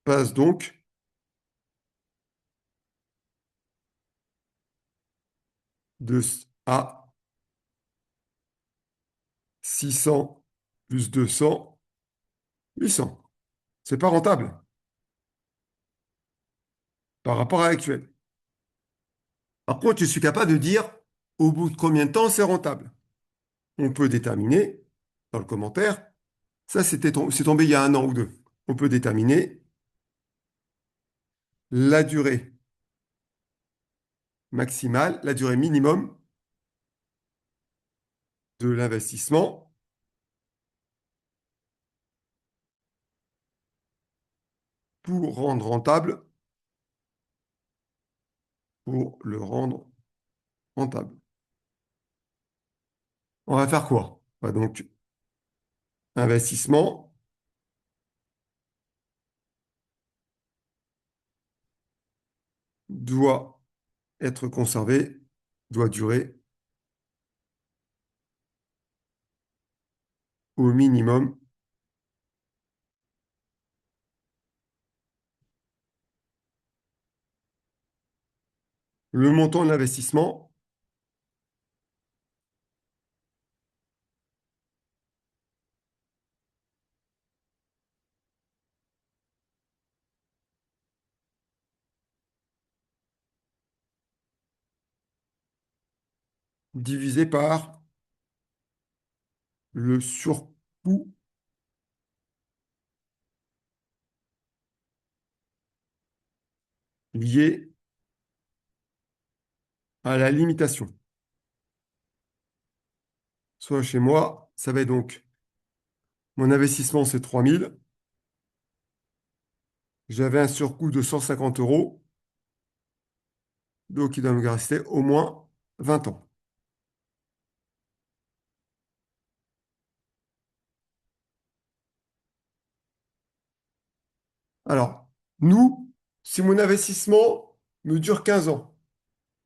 passe donc à 600 plus 200, 800. C'est pas rentable par rapport à l'actuel. Par contre, je suis capable de dire au bout de combien de temps c'est rentable. On peut déterminer dans le commentaire, ça c'est tombé il y a un an ou deux. On peut déterminer la durée maximale, la durée minimum de l'investissement pour rendre rentable, pour le rendre rentable. On va faire quoi? Donc, investissement doit être conservé, doit durer au minimum le montant de l'investissement divisé par le surcoût lié à la limitation. Soit chez moi, ça va être donc, mon investissement c'est 3000, j'avais un surcoût de 150 euros, donc il doit me rester au moins 20 ans. Alors, nous, si mon investissement me dure 15 ans,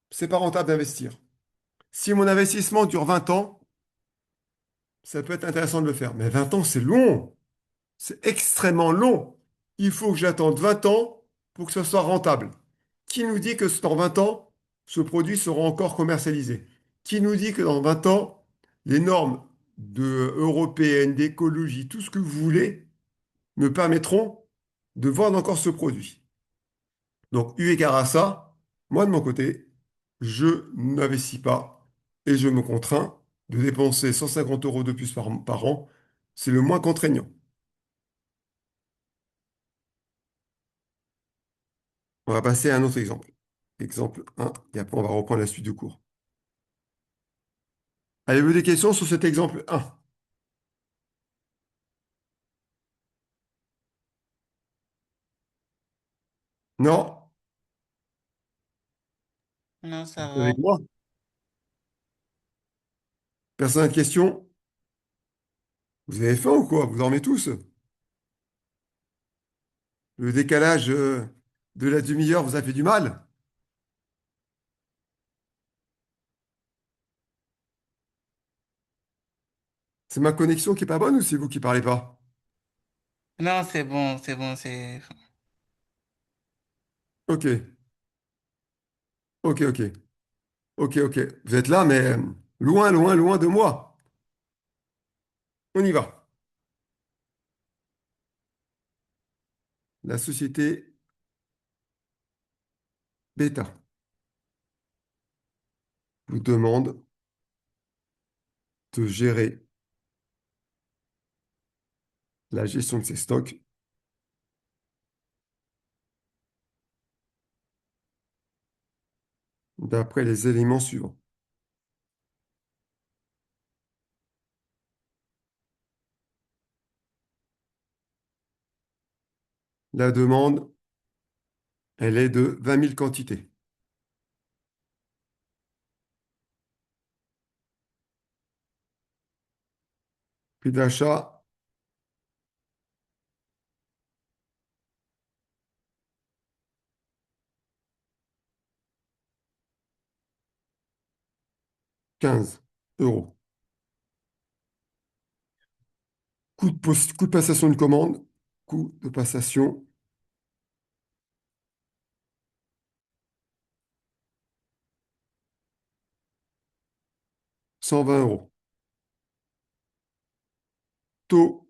c'est pas rentable d'investir. Si mon investissement dure 20 ans, ça peut être intéressant de le faire. Mais 20 ans, c'est long. C'est extrêmement long. Il faut que j'attende 20 ans pour que ce soit rentable. Qui nous dit que dans 20 ans, ce produit sera encore commercialisé? Qui nous dit que dans 20 ans, les normes européennes, d'écologie, tout ce que vous voulez, me permettront de vendre encore ce produit? Donc, eu égard à ça, moi, de mon côté, je n'investis pas et je me contrains de dépenser 150 euros de plus par an. C'est le moins contraignant. On va passer à un autre exemple. Exemple 1, et après on va reprendre la suite du cours. Avez-vous des questions sur cet exemple 1? Non? Non, ça Vous êtes va. avec moi? Personne n'a de questions? Vous avez faim ou quoi? Vous dormez tous? Le décalage de la demi-heure vous a fait du mal? C'est ma connexion qui est pas bonne ou c'est vous qui parlez pas? Non, c'est bon, c'est... Ok, ok, ok, ok, ok. Vous êtes là, mais loin, loin, loin de moi. On y va. La société Beta vous demande de gérer la gestion de ses stocks d'après les éléments suivants. La demande, elle est de 20 000 quantités. Prix d'achat, 15 euros. Coût de passation de commande, coût de passation, 120 euros. Taux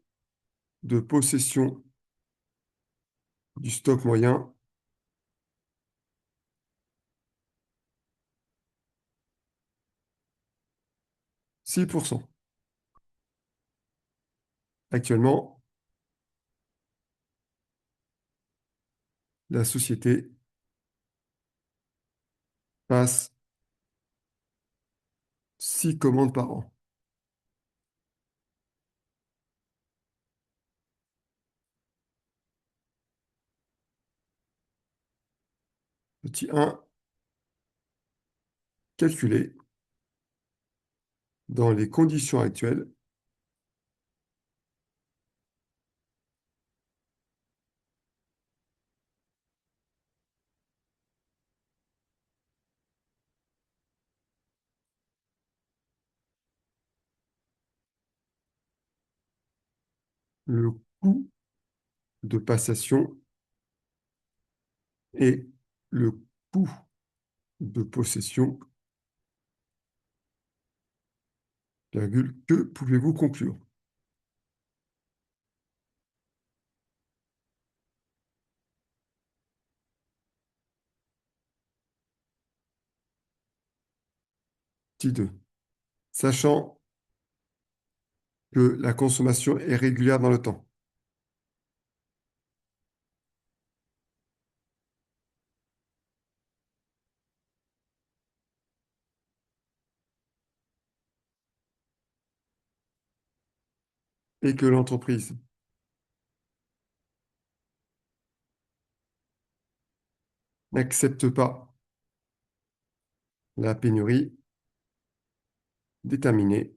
de possession du stock moyen, 6%. Actuellement, la société passe 6 commandes par an. Petit 1, calculer dans les conditions actuelles le coût de passation et le coût de possession, virgule, que pouvez-vous conclure? Petit 2. Sachant que la consommation est régulière dans le temps et que l'entreprise n'accepte pas la pénurie, déterminer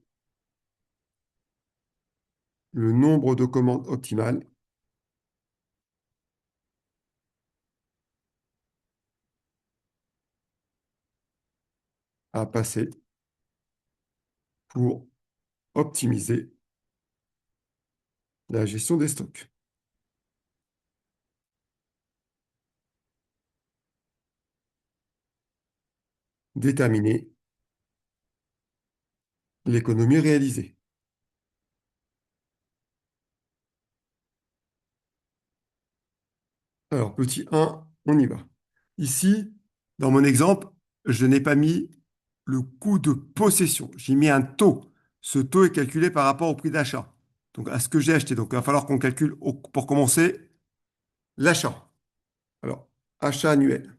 le nombre de commandes optimales à passer pour optimiser la gestion des stocks. Déterminer l'économie réalisée. Alors, petit 1, on y va. Ici, dans mon exemple, je n'ai pas mis le coût de possession. J'ai mis un taux. Ce taux est calculé par rapport au prix d'achat. Donc, à ce que j'ai acheté. Donc, il va falloir qu'on calcule, pour commencer, l'achat. Alors, achat annuel.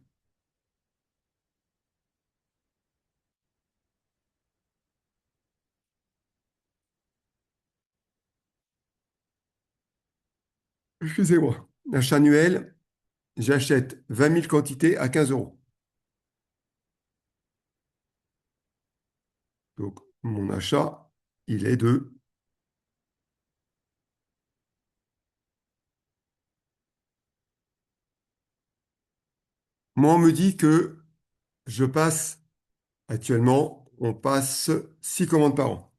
Excusez-moi. Achat annuel, j'achète 20 000 quantités à 15 euros. Donc, mon achat, il est de... Moi, on me dit que je passe, actuellement, on passe 6 commandes par an.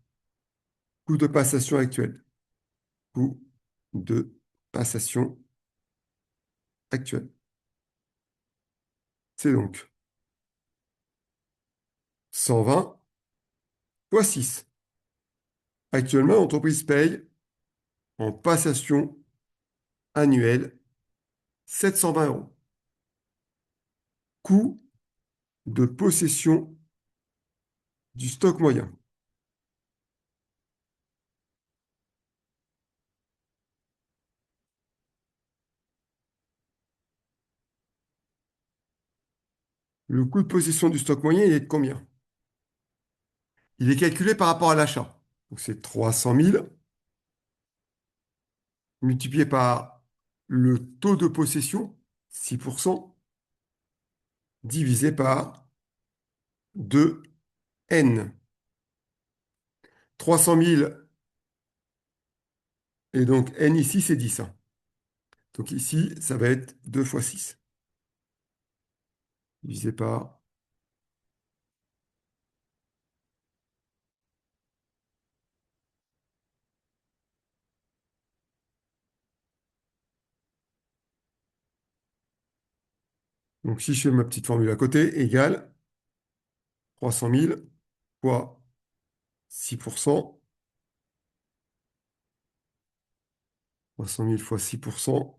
Coût de passation actuel. Coût de passation actuel. C'est donc 120 fois 6. Actuellement, l'entreprise paye en passation annuelle 720 euros. Coût de possession du stock moyen. Le coût de possession du stock moyen, il est de combien? Il est calculé par rapport à l'achat. Donc c'est 300 000 multiplié par le taux de possession, 6%, divisé par 2N. 300 000, et donc N ici, c'est 10, hein. Donc ici, ça va être 2 fois 6, divisé par... Donc si je fais ma petite formule à côté, égale 300 000 fois 6%, 300 000 fois 6%,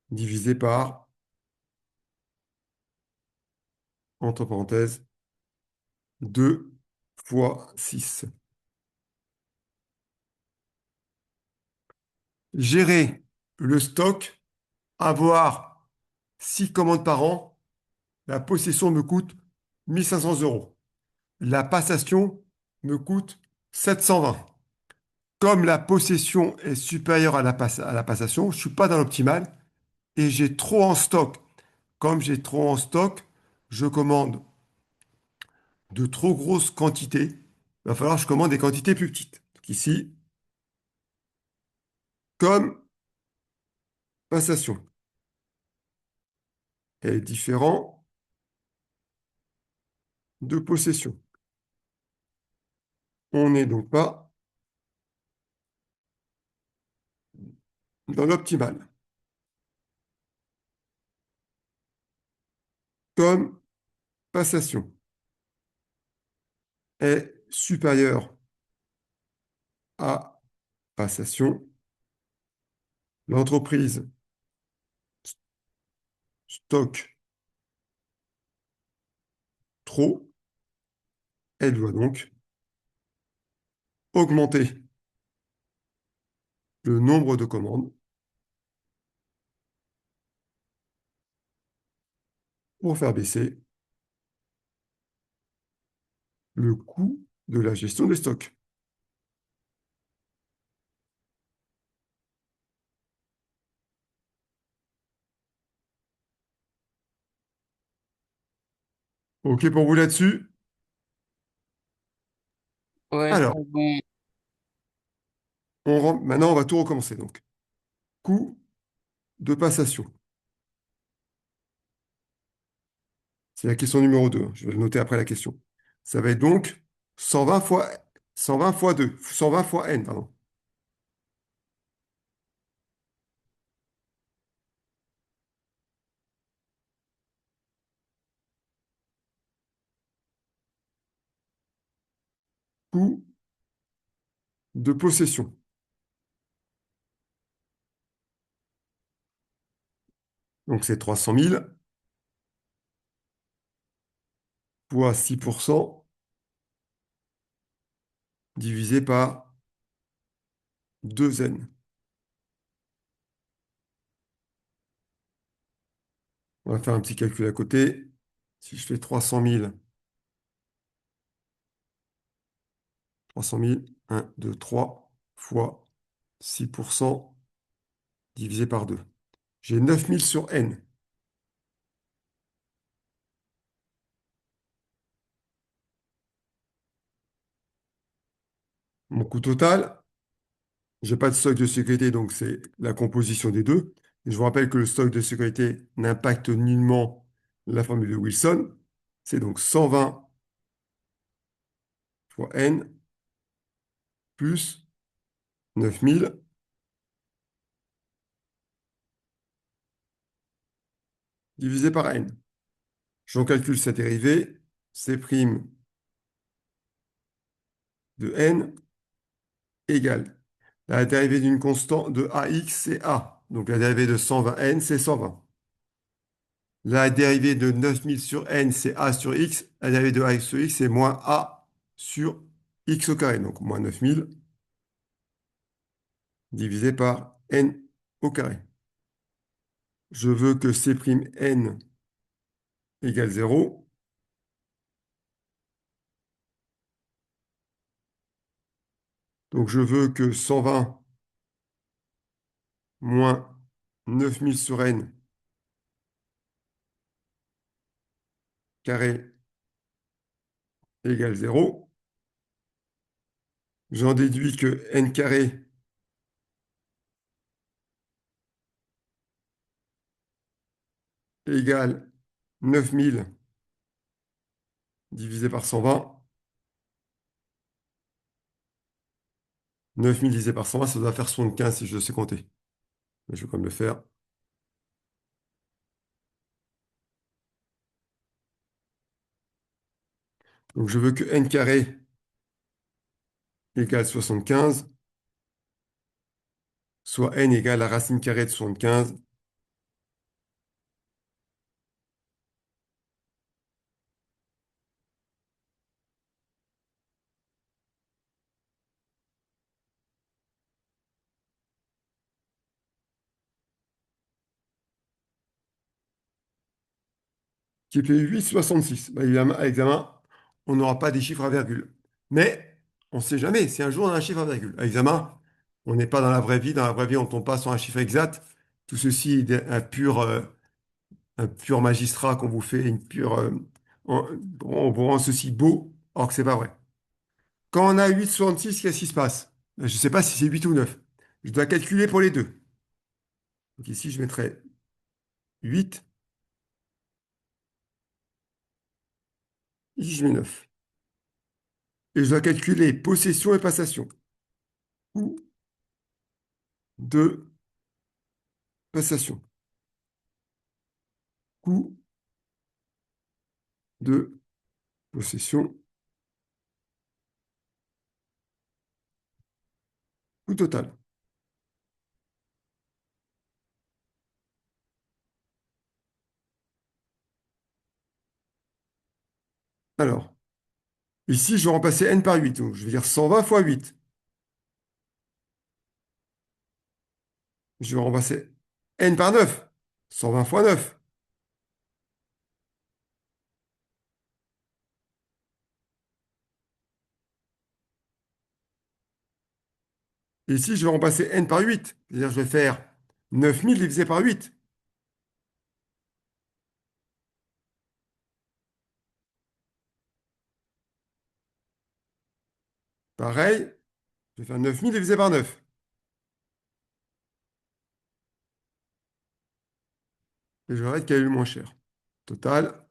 divisé par, entre parenthèses, 2 fois 6. Gérer le stock, avoir 6 commandes par an, la possession me coûte 1500 euros. La passation me coûte 720. Comme la possession est supérieure à à la passation, je ne suis pas dans l'optimal et j'ai trop en stock. Comme j'ai trop en stock, je commande de trop grosses quantités. Il va falloir que je commande des quantités plus petites. Donc ici, comme passation est différent de possession. On n'est donc pas dans l'optimal. Comme passation est supérieure à passation, l'entreprise stocke trop, elle doit donc augmenter le nombre de commandes pour faire baisser le coût de la gestion des stocks. OK pour vous là-dessus? Ouais, Alors, c'est bon. maintenant, on va tout recommencer. Donc, coût de passation. C'est la question numéro 2, hein. Je vais le noter après la question. Ça va être donc 120 fois 2, 120 fois n, pardon. Coût de possession. Donc c'est 300 000 fois 6% divisé par 2n. On va faire un petit calcul à côté. Si je fais 300 000, 1, 2, 3 fois 6% divisé par 2. J'ai 9000 sur n. Mon coût total, je n'ai pas de stock de sécurité, donc c'est la composition des deux. Et je vous rappelle que le stock de sécurité n'impacte nullement la formule de Wilson. C'est donc 120 fois n plus 9000 divisé par n. J'en calcule sa dérivée, C' de n égale la dérivée d'une constante de ax, c'est a. Donc la dérivée de 120n, c'est 120. La dérivée de 9000 sur n, c'est a sur x. La dérivée de ax sur x, c'est moins a sur x au carré. Donc moins 9000 divisé par n au carré. Je veux que C'N égale 0. Donc je veux que 120 moins 9000 sur n carré égale 0. J'en déduis que n carré égale 9000 divisé par 120. 9000 divisé par 120, ça doit faire 75 si je sais compter. Mais je vais quand même le faire. Donc je veux que n carré égale 75, soit n égale la racine carrée de 75. Qui fait 8,66. Bah, évidemment, à l'examen, on n'aura pas des chiffres à virgule. Mais on ne sait jamais, si un jour on a un chiffre à virgule. À l'examen, on n'est pas dans la vraie vie. Dans la vraie vie, on ne tombe pas sur un chiffre exact. Tout ceci est un pur magistrat qu'on vous fait, une pure, on vous rend ceci beau, or que ce n'est pas vrai. Quand on a 8,66, qu'est-ce qui se passe? Je ne sais pas si c'est 8 ou 9. Je dois calculer pour les deux. Donc ici, je mettrai 8. Ici, je mets 9. Et je dois calculer possession et passation. Ou de passation. Coût de possession. Coût total. Alors, ici, je vais remplacer n par 8. Donc, je vais dire 120 fois 8. Je vais remplacer n par 9. 120 fois 9. Et ici, je vais remplacer n par 8. C'est-à-dire, je vais faire 9000 divisé par 8. Pareil, je vais faire 9000 divisé par 9. Et je vais quel est le moins cher. Total,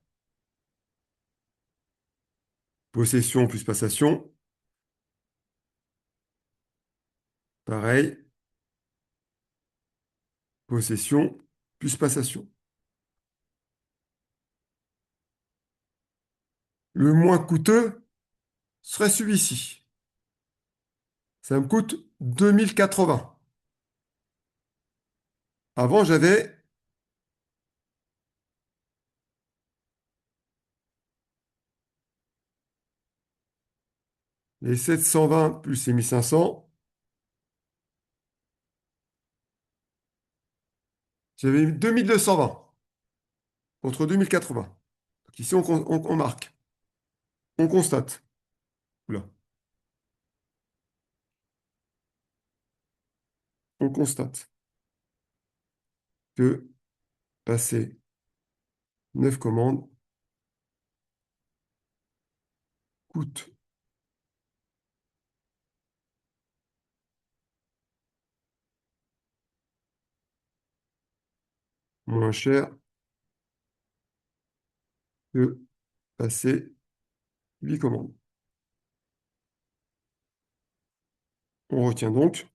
Possession plus passation. Pareil. Possession plus passation. Le moins coûteux serait celui-ci. Ça me coûte 2080. Avant, j'avais les 720 plus les 1500. J'avais 2220 contre 2080. Donc ici, on marque. On constate. Oula. On constate que passer 9 commandes coûte moins cher que passer 8 commandes. On retient donc.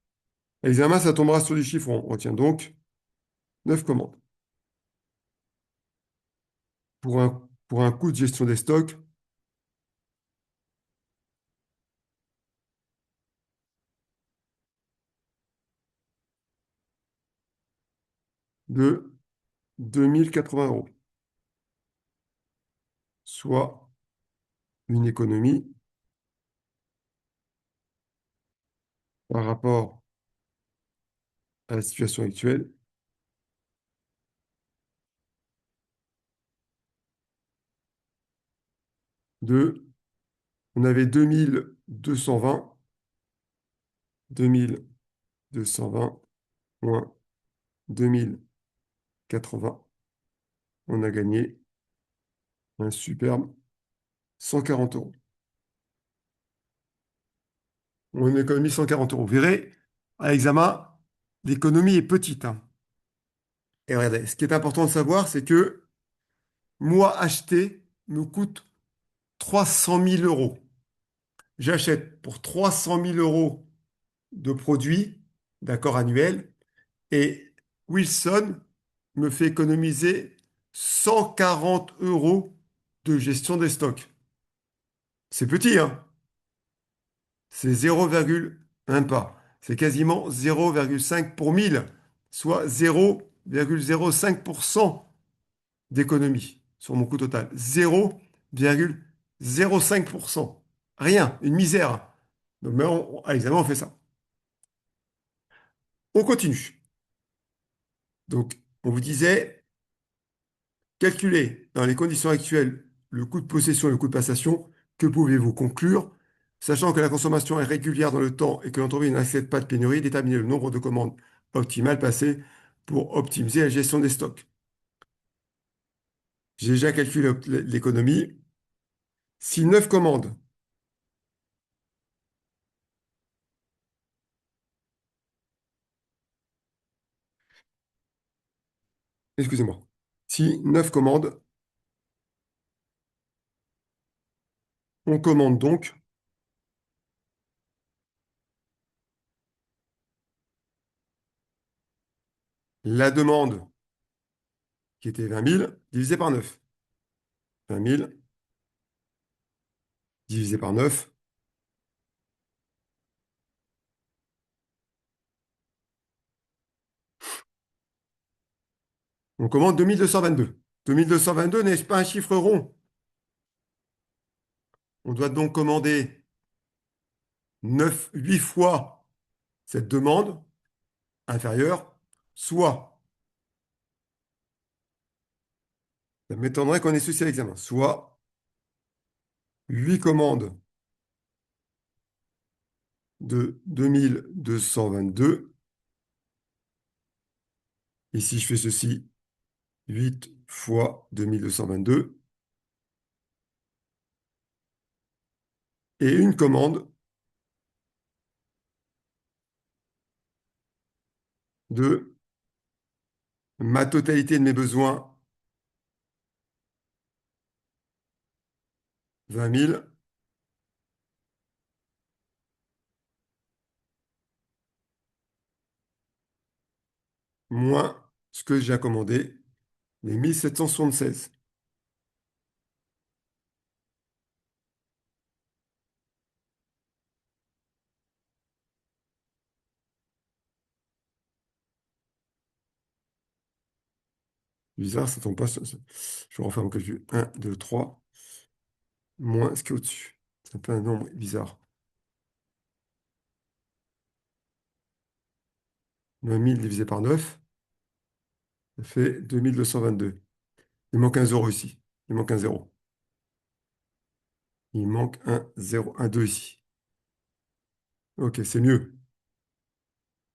À l'examen, ça tombera sur du chiffre. On retient donc 9 commandes. Pour un coût de gestion des stocks de 2080 euros, soit une économie par rapport à la situation actuelle de, on avait 2220 moins 2080, on a gagné un superbe 140 euros. On économise 140 euros. Vous verrez, à l'examen, l'économie est petite, hein. Et regardez, ce qui est important de savoir, c'est que moi, acheter me coûte 300 000 euros. J'achète pour 300 000 euros de produits, d'accord, annuels, et Wilson me fait économiser 140 euros de gestion des stocks. C'est petit, hein? C'est 0,1 pas. C'est quasiment 0,5 pour 1000, soit 0,05% d'économie sur mon coût total. 0,05%. Rien, une misère. Donc, mais à l'examen, on fait ça. On continue. Donc, on vous disait, calculer dans les conditions actuelles le coût de possession et le coût de passation. Que pouvez-vous conclure? Sachant que la consommation est régulière dans le temps et que l'entreprise n'accepte pas de pénurie, déterminer le nombre de commandes optimales passées pour optimiser la gestion des stocks. J'ai déjà calculé l'économie. Si 9 commandes excusez-moi, si 9 commandes, on commande donc la demande qui était 20 000 divisé par 9. 20 000 divisé par 9. On commande 2222. 2222 n'est pas un chiffre rond. On doit donc commander 8 fois cette demande inférieure, soit, ça m'étonnerait qu'on ait ceci à l'examen, soit 8 commandes de 2222. Et si je fais ceci, 8 fois 2222, et une commande de ma totalité de mes besoins, 20 000, moins ce que j'ai commandé, les 1776. Bizarre, ça tombe pas. Je vais refaire mon calcul. 1, 2, 3, moins ce qui est au-dessus. C'est un peu un nombre bizarre. 9000 divisé par 9, ça fait 2222. Il manque un 0 ici. Il manque un 0. Il manque un 0, un 2 ici. Ok, c'est mieux.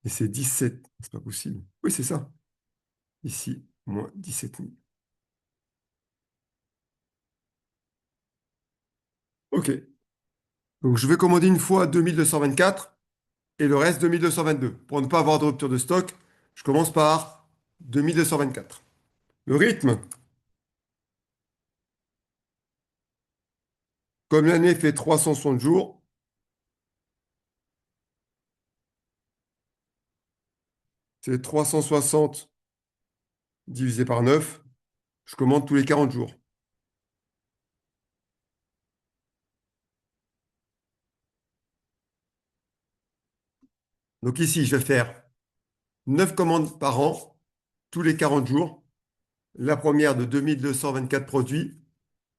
Et c'est 17. C'est pas possible. Oui, c'est ça. Ici, moins 17 000. Ok. Donc, je vais commander une fois 2224 et le reste 2222. Pour ne pas avoir de rupture de stock, je commence par 2224. Le rythme, comme l'année fait 360 jours, c'est 360 divisé par 9. Je commande tous les 40 jours. Donc ici, je vais faire 9 commandes par an, tous les 40 jours. La première de 2224 produits.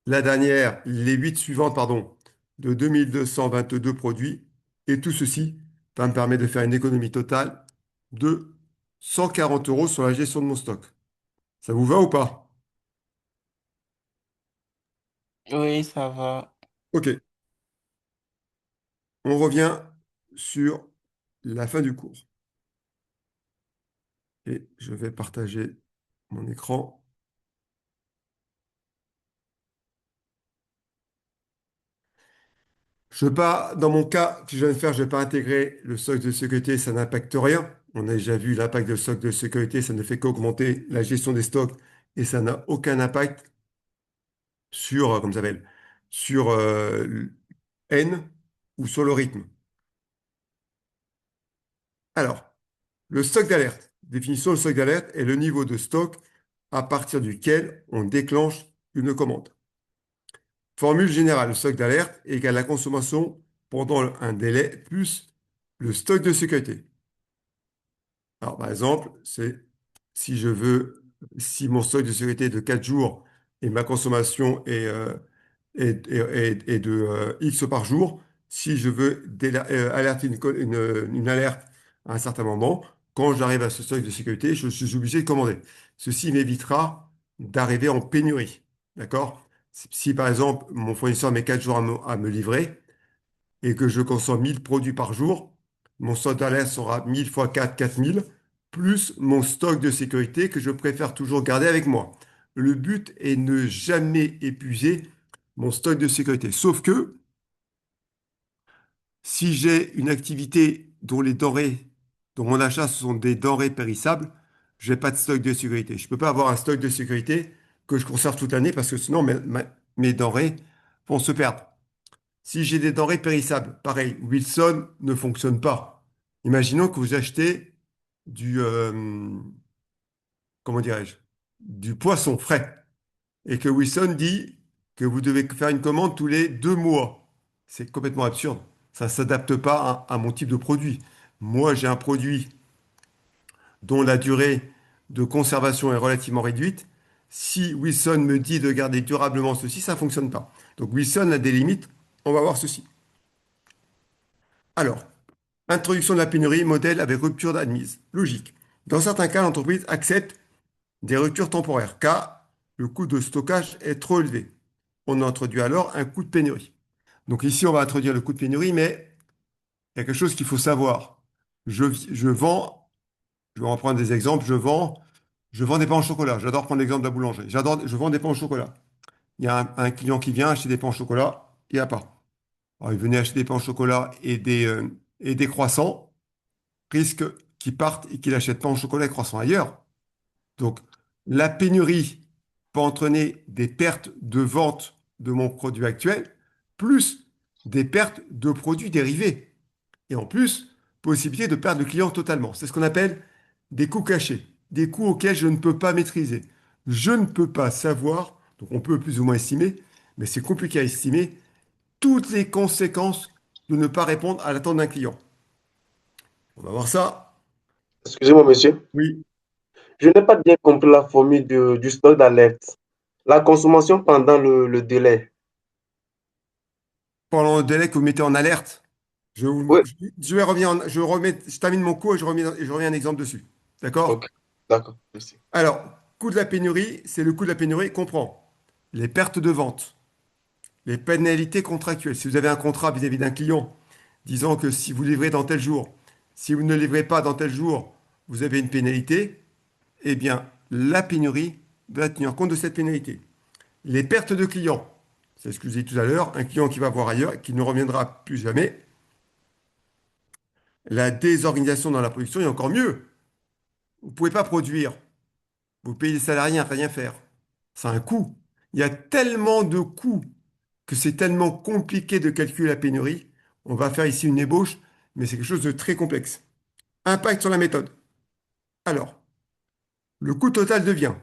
La dernière, les 8 suivantes, pardon, de 2222 produits. Et tout ceci, ça me permet de faire une économie totale de 140 euros sur la gestion de mon stock. Ça vous va ou pas? Oui, ça va. Ok, on revient sur la fin du cours. Et je vais partager mon écran. Je veux pas, dans mon cas que je viens de faire, je ne vais pas intégrer le socle de sécurité, ça n'impacte rien. On a déjà vu l'impact du socle de sécurité, ça ne fait qu'augmenter la gestion des stocks et ça n'a aucun impact sur, comment ça s'appelle, sur N ou sur le rythme. Alors, le stock d'alerte. Définition, le stock d'alerte est le niveau de stock à partir duquel on déclenche une commande. Formule générale, le stock d'alerte égale la consommation pendant un délai plus le stock de sécurité. Alors, par exemple, c'est si je veux, si mon stock de sécurité est de 4 jours et ma consommation est de X par jour, si je veux alerter une alerte à un certain moment, quand j'arrive à ce stock de sécurité, je suis obligé de commander. Ceci m'évitera d'arriver en pénurie. D'accord? Si, par exemple, mon fournisseur met 4 jours à me livrer, et que je consomme 1000 produits par jour, mon stock d'alerte sera 1000 fois 4, 4000, plus mon stock de sécurité que je préfère toujours garder avec moi. Le but est ne jamais épuiser mon stock de sécurité. Sauf que si j'ai une activité dont les denrées, dont mon achat, ce sont des denrées périssables, je n'ai pas de stock de sécurité. Je ne peux pas avoir un stock de sécurité que je conserve toute l'année parce que sinon mes denrées vont se perdre. Si j'ai des denrées périssables, pareil, Wilson ne fonctionne pas. Imaginons que vous achetez du, comment dirais-je, du poisson frais et que Wilson dit que vous devez faire une commande tous les 2 mois. C'est complètement absurde. Ça ne s'adapte pas à mon type de produit. Moi, j'ai un produit dont la durée de conservation est relativement réduite. Si Wilson me dit de garder durablement ceci, ça ne fonctionne pas. Donc Wilson a des limites. On va voir ceci. Alors, introduction de la pénurie, modèle avec rupture admise. Logique. Dans certains cas, l'entreprise accepte des ruptures temporaires, car le coût de stockage est trop élevé. On introduit alors un coût de pénurie. Donc ici, on va introduire le coût de pénurie, mais il y a quelque chose qu'il faut savoir. Je vends, je vais en prendre des exemples, je vends des pains au chocolat. J'adore prendre l'exemple de la boulangerie. Je vends des pains au chocolat. Il y a un client qui vient acheter des pains au chocolat, il n'y a pas. Alors, il venait acheter des pains au chocolat et des croissants. Risque qu'il parte et qu'il achète pain au chocolat et croissant ailleurs. Donc, la pénurie peut entraîner des pertes de vente de mon produit actuel, plus des pertes de produits dérivés. Et en plus, possibilité de perdre le client totalement. C'est ce qu'on appelle des coûts cachés. des coûts auxquels je ne peux pas maîtriser. Je ne peux pas savoir, donc on peut plus ou moins estimer, mais c'est compliqué à estimer, toutes les conséquences de ne pas répondre à l'attente d'un client. On va voir ça. Excusez-moi, monsieur. Oui. Je n'ai pas bien compris la formule du stock d'alerte. La consommation pendant le délai. Pendant le délai que vous mettez en alerte, Oui, je vais revenir, je termine mon cours et je reviens un exemple dessus. ok. D'accord? D'accord, merci. Alors, coût de la pénurie, c'est le coût de la pénurie comprend les pertes de vente, les pénalités contractuelles. Si vous avez un contrat vis-à-vis d'un client disant que si vous livrez dans tel jour, si vous ne livrez pas dans tel jour, vous avez une pénalité, eh bien, la pénurie va tenir compte de cette pénalité. Les pertes de clients, c'est ce que je vous ai dit tout à l'heure, un client qui va voir ailleurs et qui ne reviendra plus jamais. La désorganisation dans la production est encore mieux. Vous ne pouvez pas produire. Vous payez les salariés à rien faire. C'est un coût. Il y a tellement de coûts que c'est tellement compliqué de calculer la pénurie. On va faire ici une ébauche, mais c'est quelque chose de très complexe. Impact sur la méthode. Alors, le coût total devient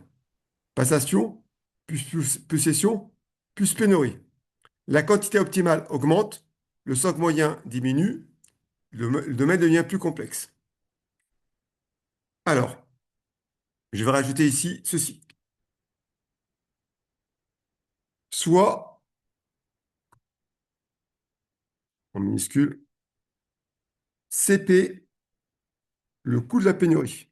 passation, plus possession, plus pénurie. La quantité optimale augmente, le socle moyen diminue, le domaine devient plus complexe. Alors, je vais rajouter ici ceci. Soit, en minuscule, CP, le coût de la pénurie.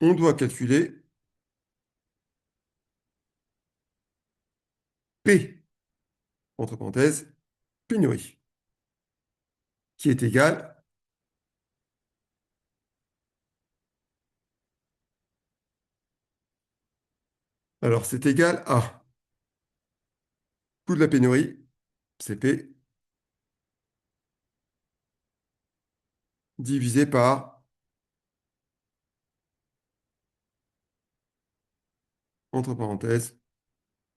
On doit calculer P, entre parenthèses, pénurie, qui est égal, alors c'est égal à coût de la pénurie, CP, divisé par, entre parenthèses,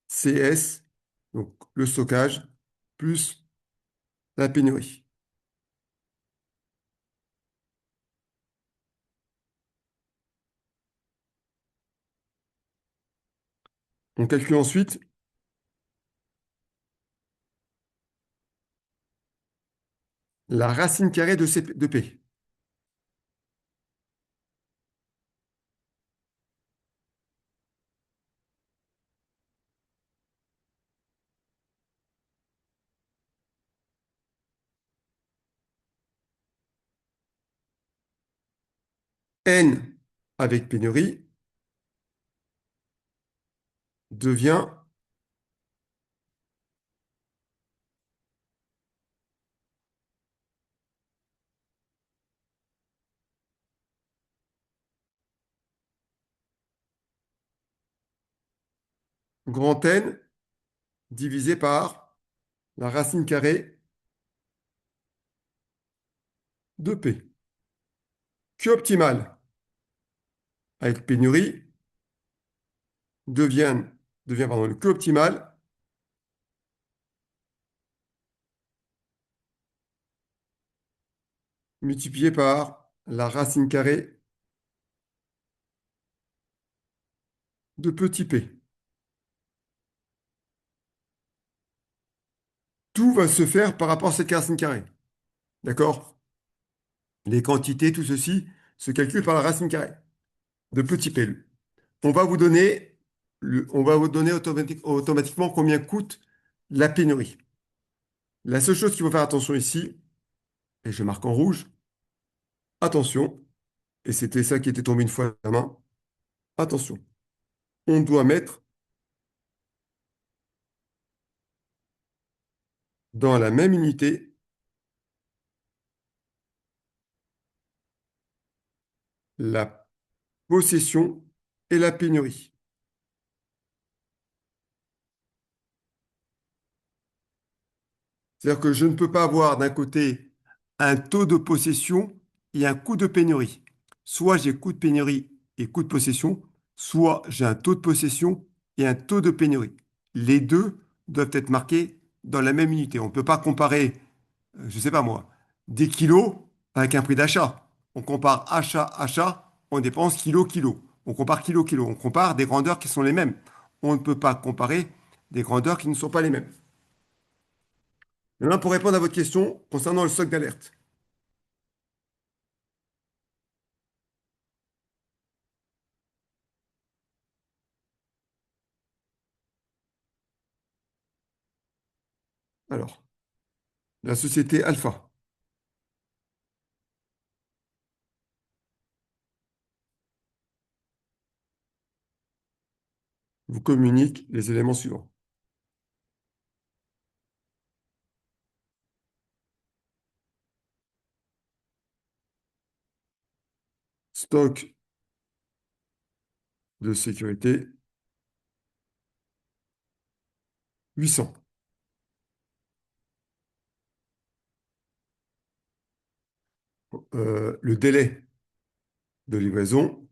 CS, donc le stockage, plus la pénurie. On calcule ensuite la racine carrée de P. N avec pénurie devient grand N divisé par la racine carrée de P. Q optimal avec pénurie devient, devient le Q optimal multiplié par la racine carrée de petit p. Tout va se faire par rapport à cette racine carrée. D'accord? Les quantités, tout ceci se calcule par la racine carrée de petit p. On va vous donner, on va vous donner automatiquement combien coûte la pénurie. La seule chose qu'il faut faire attention ici, et je marque en rouge, attention, et c'était ça qui était tombé une fois à la main, attention, on doit mettre dans la même unité la possession et la pénurie. C'est-à-dire que je ne peux pas avoir d'un côté un taux de possession et un coût de pénurie. Soit j'ai coût de pénurie et coût de possession, soit j'ai un taux de possession et un taux de pénurie. Les deux doivent être marqués dans la même unité. On ne peut pas comparer, je ne sais pas moi, des kilos avec un prix d'achat. On compare achat, achat, on dépense kilo, kilo. On compare kilo, kilo. On compare des grandeurs qui sont les mêmes. On ne peut pas comparer des grandeurs qui ne sont pas les mêmes. Maintenant, pour répondre à votre question concernant le stock d'alerte. Alors, la société Alpha vous communique les éléments suivants. Stock de sécurité 800. Le délai de livraison,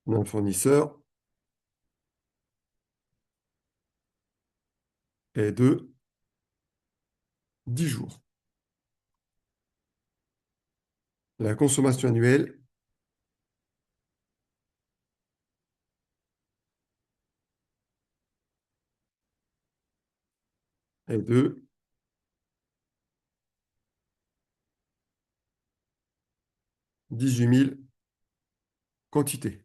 d'un fournisseur est de 10 jours. La consommation annuelle est de 18 000 quantités.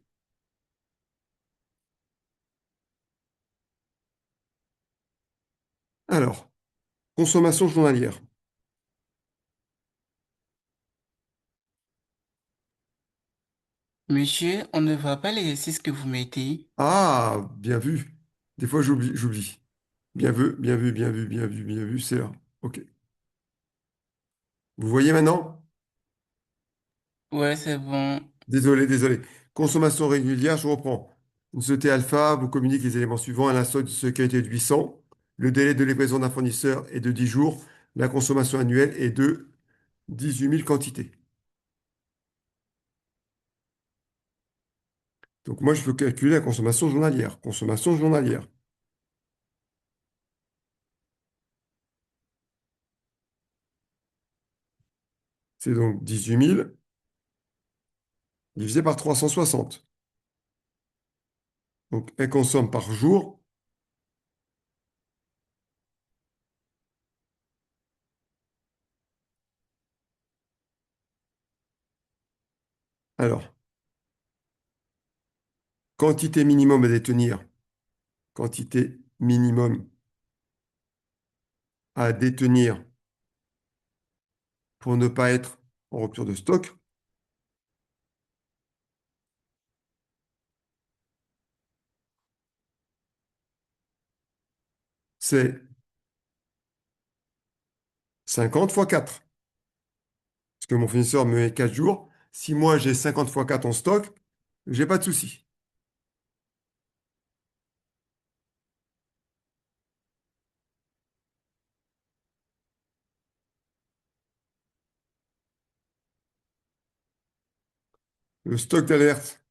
Alors, consommation journalière. Monsieur, on ne voit pas l'exercice que vous mettez. Ah, bien vu. Des fois, j'oublie, j'oublie. Bien vu, bien vu, bien vu, bien vu, bien vu, c'est là. OK. Vous voyez maintenant? Ouais, c'est bon. Désolé, désolé. Consommation régulière, je reprends. Une société alpha vous communique les éléments suivants. Un stock de sécurité de 800. Le délai de livraison d'un fournisseur est de 10 jours. La consommation annuelle est de 18 000 quantités. Donc moi, je peux calculer la consommation journalière. Consommation journalière. C'est donc 18 000 divisé par 360. Donc elle consomme par jour. Alors, quantité minimum à détenir. Quantité minimum à détenir pour ne pas être en rupture de stock. C'est 50 fois 4. Parce que mon fournisseur me met 4 jours. Si moi j'ai 50 fois 4 en stock, j'ai pas de souci. Le stock d'alerte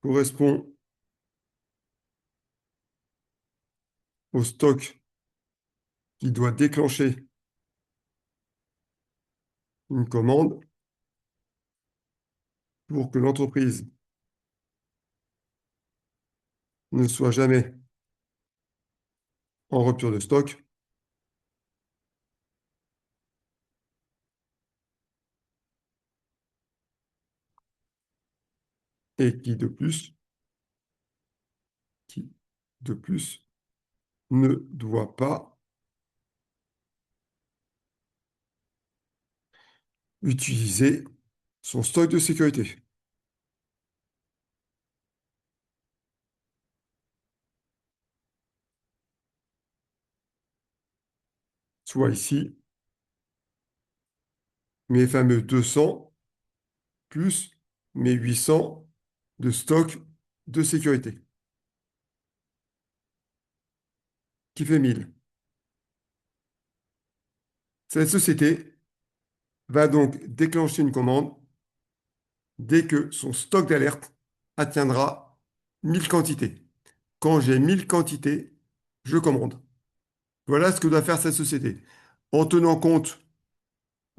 correspond au stock qui doit déclencher une commande pour que l'entreprise ne soit jamais en rupture de stock et qui de plus ne doit pas utiliser son stock de sécurité. Soit ici mes fameux 200 plus mes 800 de stock de sécurité, qui fait 1000. Cette société va donc déclencher une commande dès que son stock d'alerte atteindra 1000 quantités. Quand j'ai 1000 quantités, je commande. Voilà ce que doit faire cette société. En tenant compte,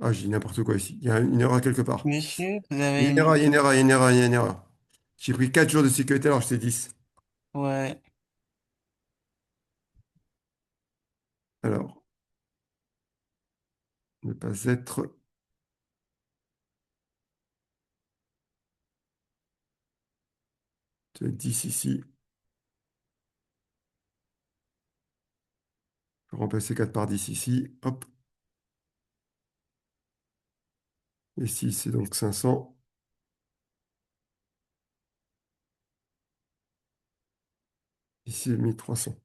ah, j'ai n'importe quoi ici, il y a une erreur quelque part. Monsieur, vous Il y avez a une erreur, une... il y a une erreur, il y a une erreur, il y a une erreur. J'ai pris 4 jours de sécurité alors que c'est 10. Ouais, Alors, ne pas être de 10 ici. Je vais remplacer 4 par 10 ici. Hop. Ici, c'est donc 500. Ici, 1300.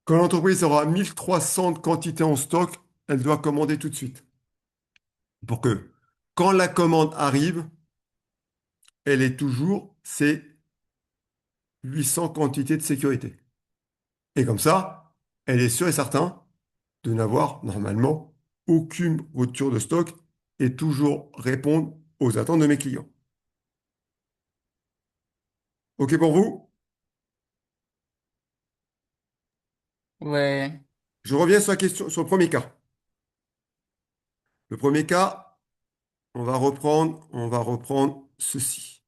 Quand l'entreprise aura 1300 quantités en stock, elle doit commander tout de suite. Pour que, quand la commande arrive, elle ait toujours ses 800 quantités de sécurité. Et comme ça, elle est sûre et certain de n'avoir normalement aucune rupture de stock et toujours répondre aux attentes de mes clients. OK pour vous? ouais, Je reviens sur la question, sur le premier cas. Le premier cas, on va reprendre ceci.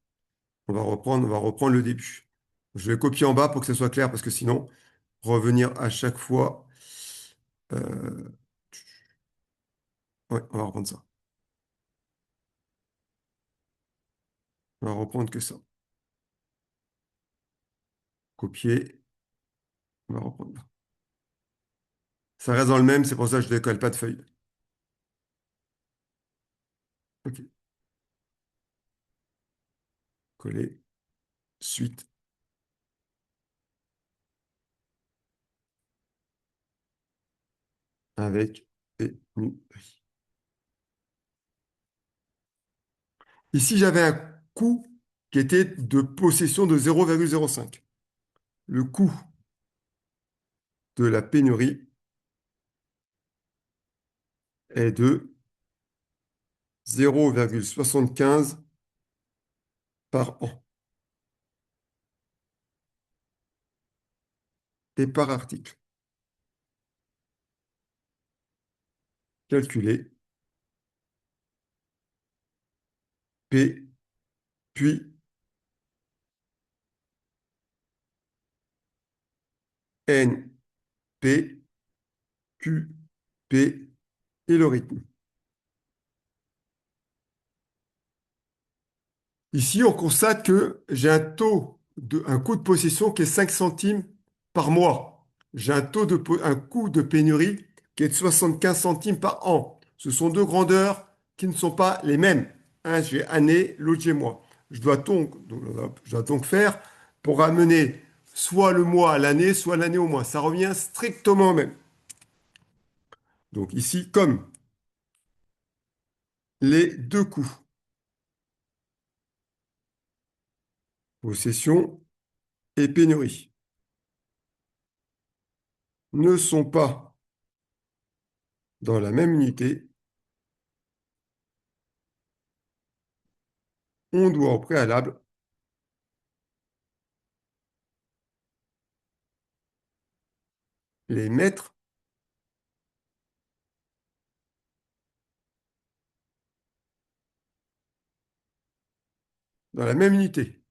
On va reprendre le début. Je vais copier en bas pour que ce soit clair parce que sinon, revenir à chaque fois. euh, ouais, on va reprendre ça. On va reprendre que ça. Copier. On va reprendre là. Ça reste dans le même, c'est pour ça que je ne décolle pas de feuille. OK. Coller. Suite avec pénurie. Ici, j'avais un coût qui était de possession de 0,05. Le coût de la pénurie est de 0,75 par an et par article. Calculer P, puis N, P, Q, P et le rythme. Ici, on constate que j'ai un coût de possession qui est 5 centimes par mois. J'ai un coût de pénurie qui est de 75 centimes par an. Ce sont deux grandeurs qui ne sont pas les mêmes. Un, j'ai année, l'autre, j'ai mois. Je dois donc faire pour amener soit le mois à l'année, soit l'année au mois. Ça revient strictement au même. Donc ici, comme les deux coûts, possession et pénurie, ne sont pas dans la même unité, on doit au préalable les mettre dans la même unité.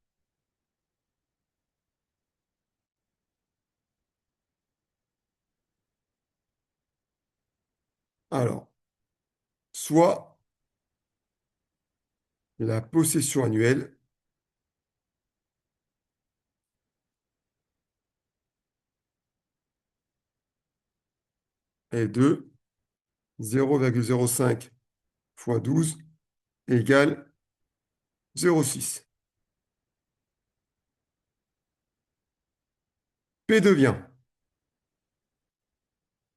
Alors, soit la possession annuelle est de 0,05 fois 12 égale 0,6. P devient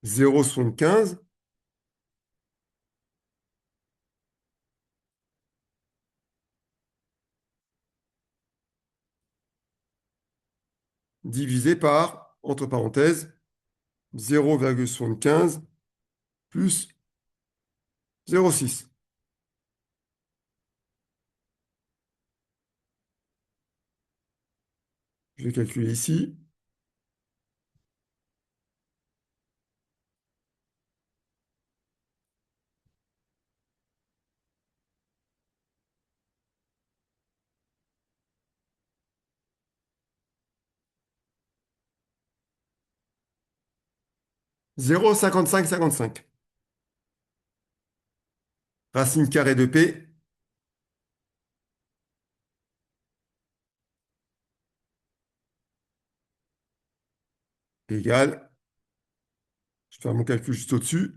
0,75 divisé par, entre parenthèses, 0,75 plus 0,6. Je vais calculer ici. 0,5555. Racine carrée de P égale, je vais faire mon calcul juste au-dessus,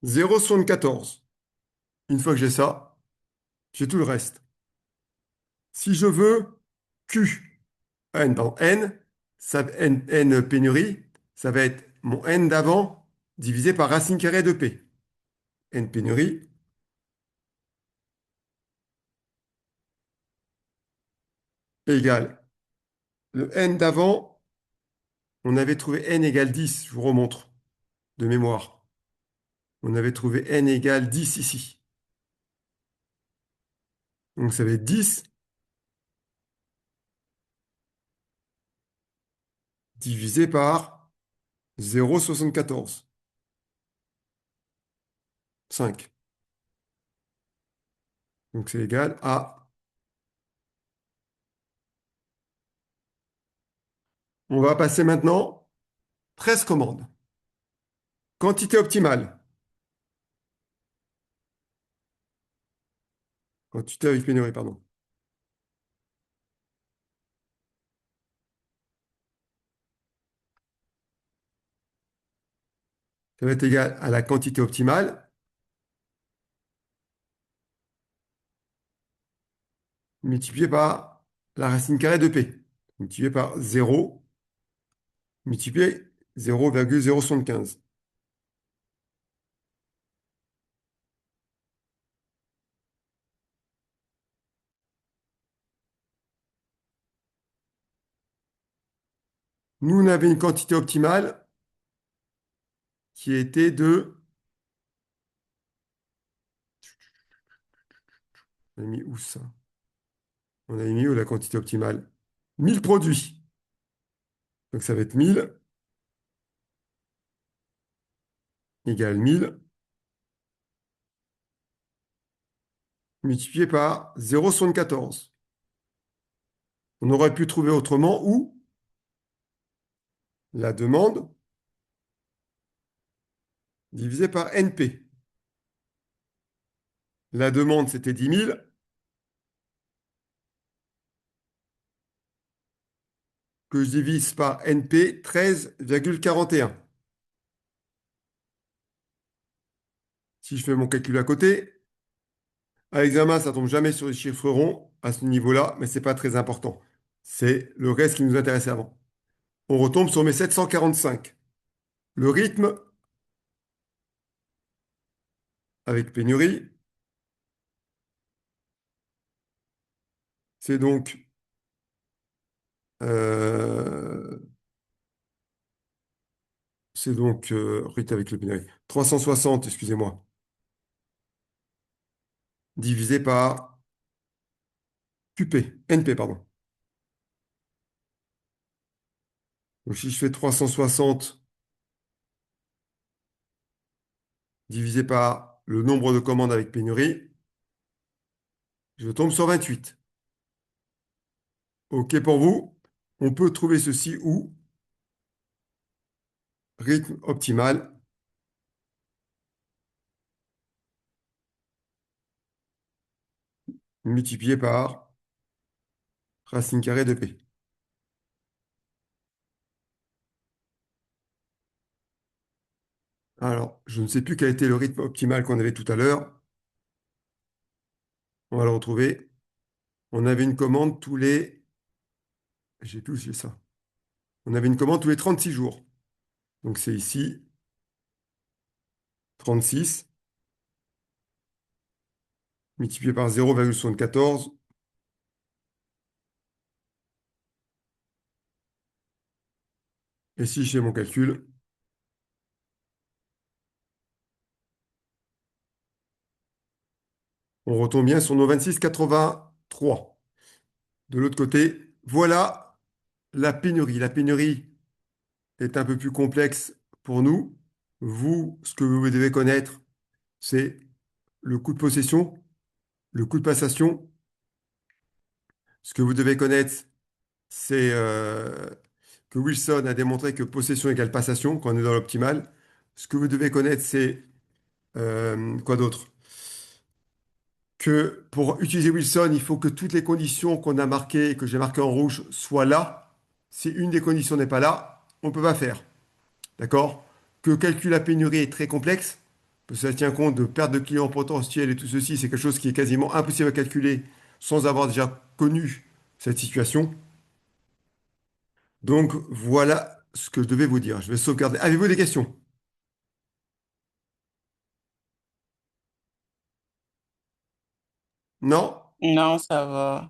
0,74. Une fois que j'ai ça, j'ai tout le reste. Si je veux Q, N, dans N, N pénurie, ça va être mon N d'avant divisé par racine carrée de P. N pénurie égale le N d'avant, on avait trouvé N égale 10, je vous remontre de mémoire. On avait trouvé N égale 10 ici. Donc ça va être 10 divisé par 0,74. 5. Donc c'est égal à... On va passer maintenant 13 commandes. Quantité optimale. Quantité avec pénurie, pardon. Ça va être égal à la quantité optimale multiplié par la racine carrée de P. Multiplié par 0, multiplié 0,075. Nous, on avait une quantité optimale qui était de... On a mis où ça? On avait mis où la quantité optimale? 1000 produits. Donc ça va être 1000 égale 1000 multiplié par 0,74. On aurait pu trouver autrement où la demande divisé par NP. La demande, c'était 10 000. Que je divise par NP, 13,41. Si je fais mon calcul à côté, à l'examen, ça tombe jamais sur les chiffres ronds à ce niveau-là, mais ce n'est pas très important. C'est le reste qui nous intéressait avant. On retombe sur mes 745. Le rythme, avec pénurie, c'est donc, euh, rythme avec le pénurie, 360, excusez-moi, divisé par QP, NP, pardon. Donc si je fais 360 divisé par le nombre de commandes avec pénurie, je tombe sur 28. OK pour vous? On peut trouver ceci où rythme optimal multiplié par racine carrée de P. Alors, je ne sais plus quel était le rythme optimal qu'on avait tout à l'heure. On va le retrouver. On avait une commande tous les... J'ai plus, j'ai ça. On avait une commande tous les 36 jours. Donc c'est ici, 36, multiplié par 0,74. Et si j'ai mon calcul, on retombe bien sur nos 26,83. De l'autre côté, voilà la pénurie. La pénurie est un peu plus complexe pour nous. Vous, ce que vous devez connaître, c'est le coût de possession, le coût de passation. Ce que vous devez connaître, c'est que Wilson a démontré que possession égale passation quand on est dans l'optimal. Ce que vous devez connaître, c'est quoi d'autre? Que pour utiliser Wilson, il faut que toutes les conditions qu'on a marquées, que j'ai marquées en rouge, soient là. Si une des conditions n'est pas là, on ne peut pas faire. D'accord? Que calculer la pénurie est très complexe, parce que ça tient compte de perte de clients potentiels et tout ceci, c'est quelque chose qui est quasiment impossible à calculer sans avoir déjà connu cette situation. Donc voilà ce que je devais vous dire. Je vais sauvegarder. Avez-vous des questions? Non? Non, ça va.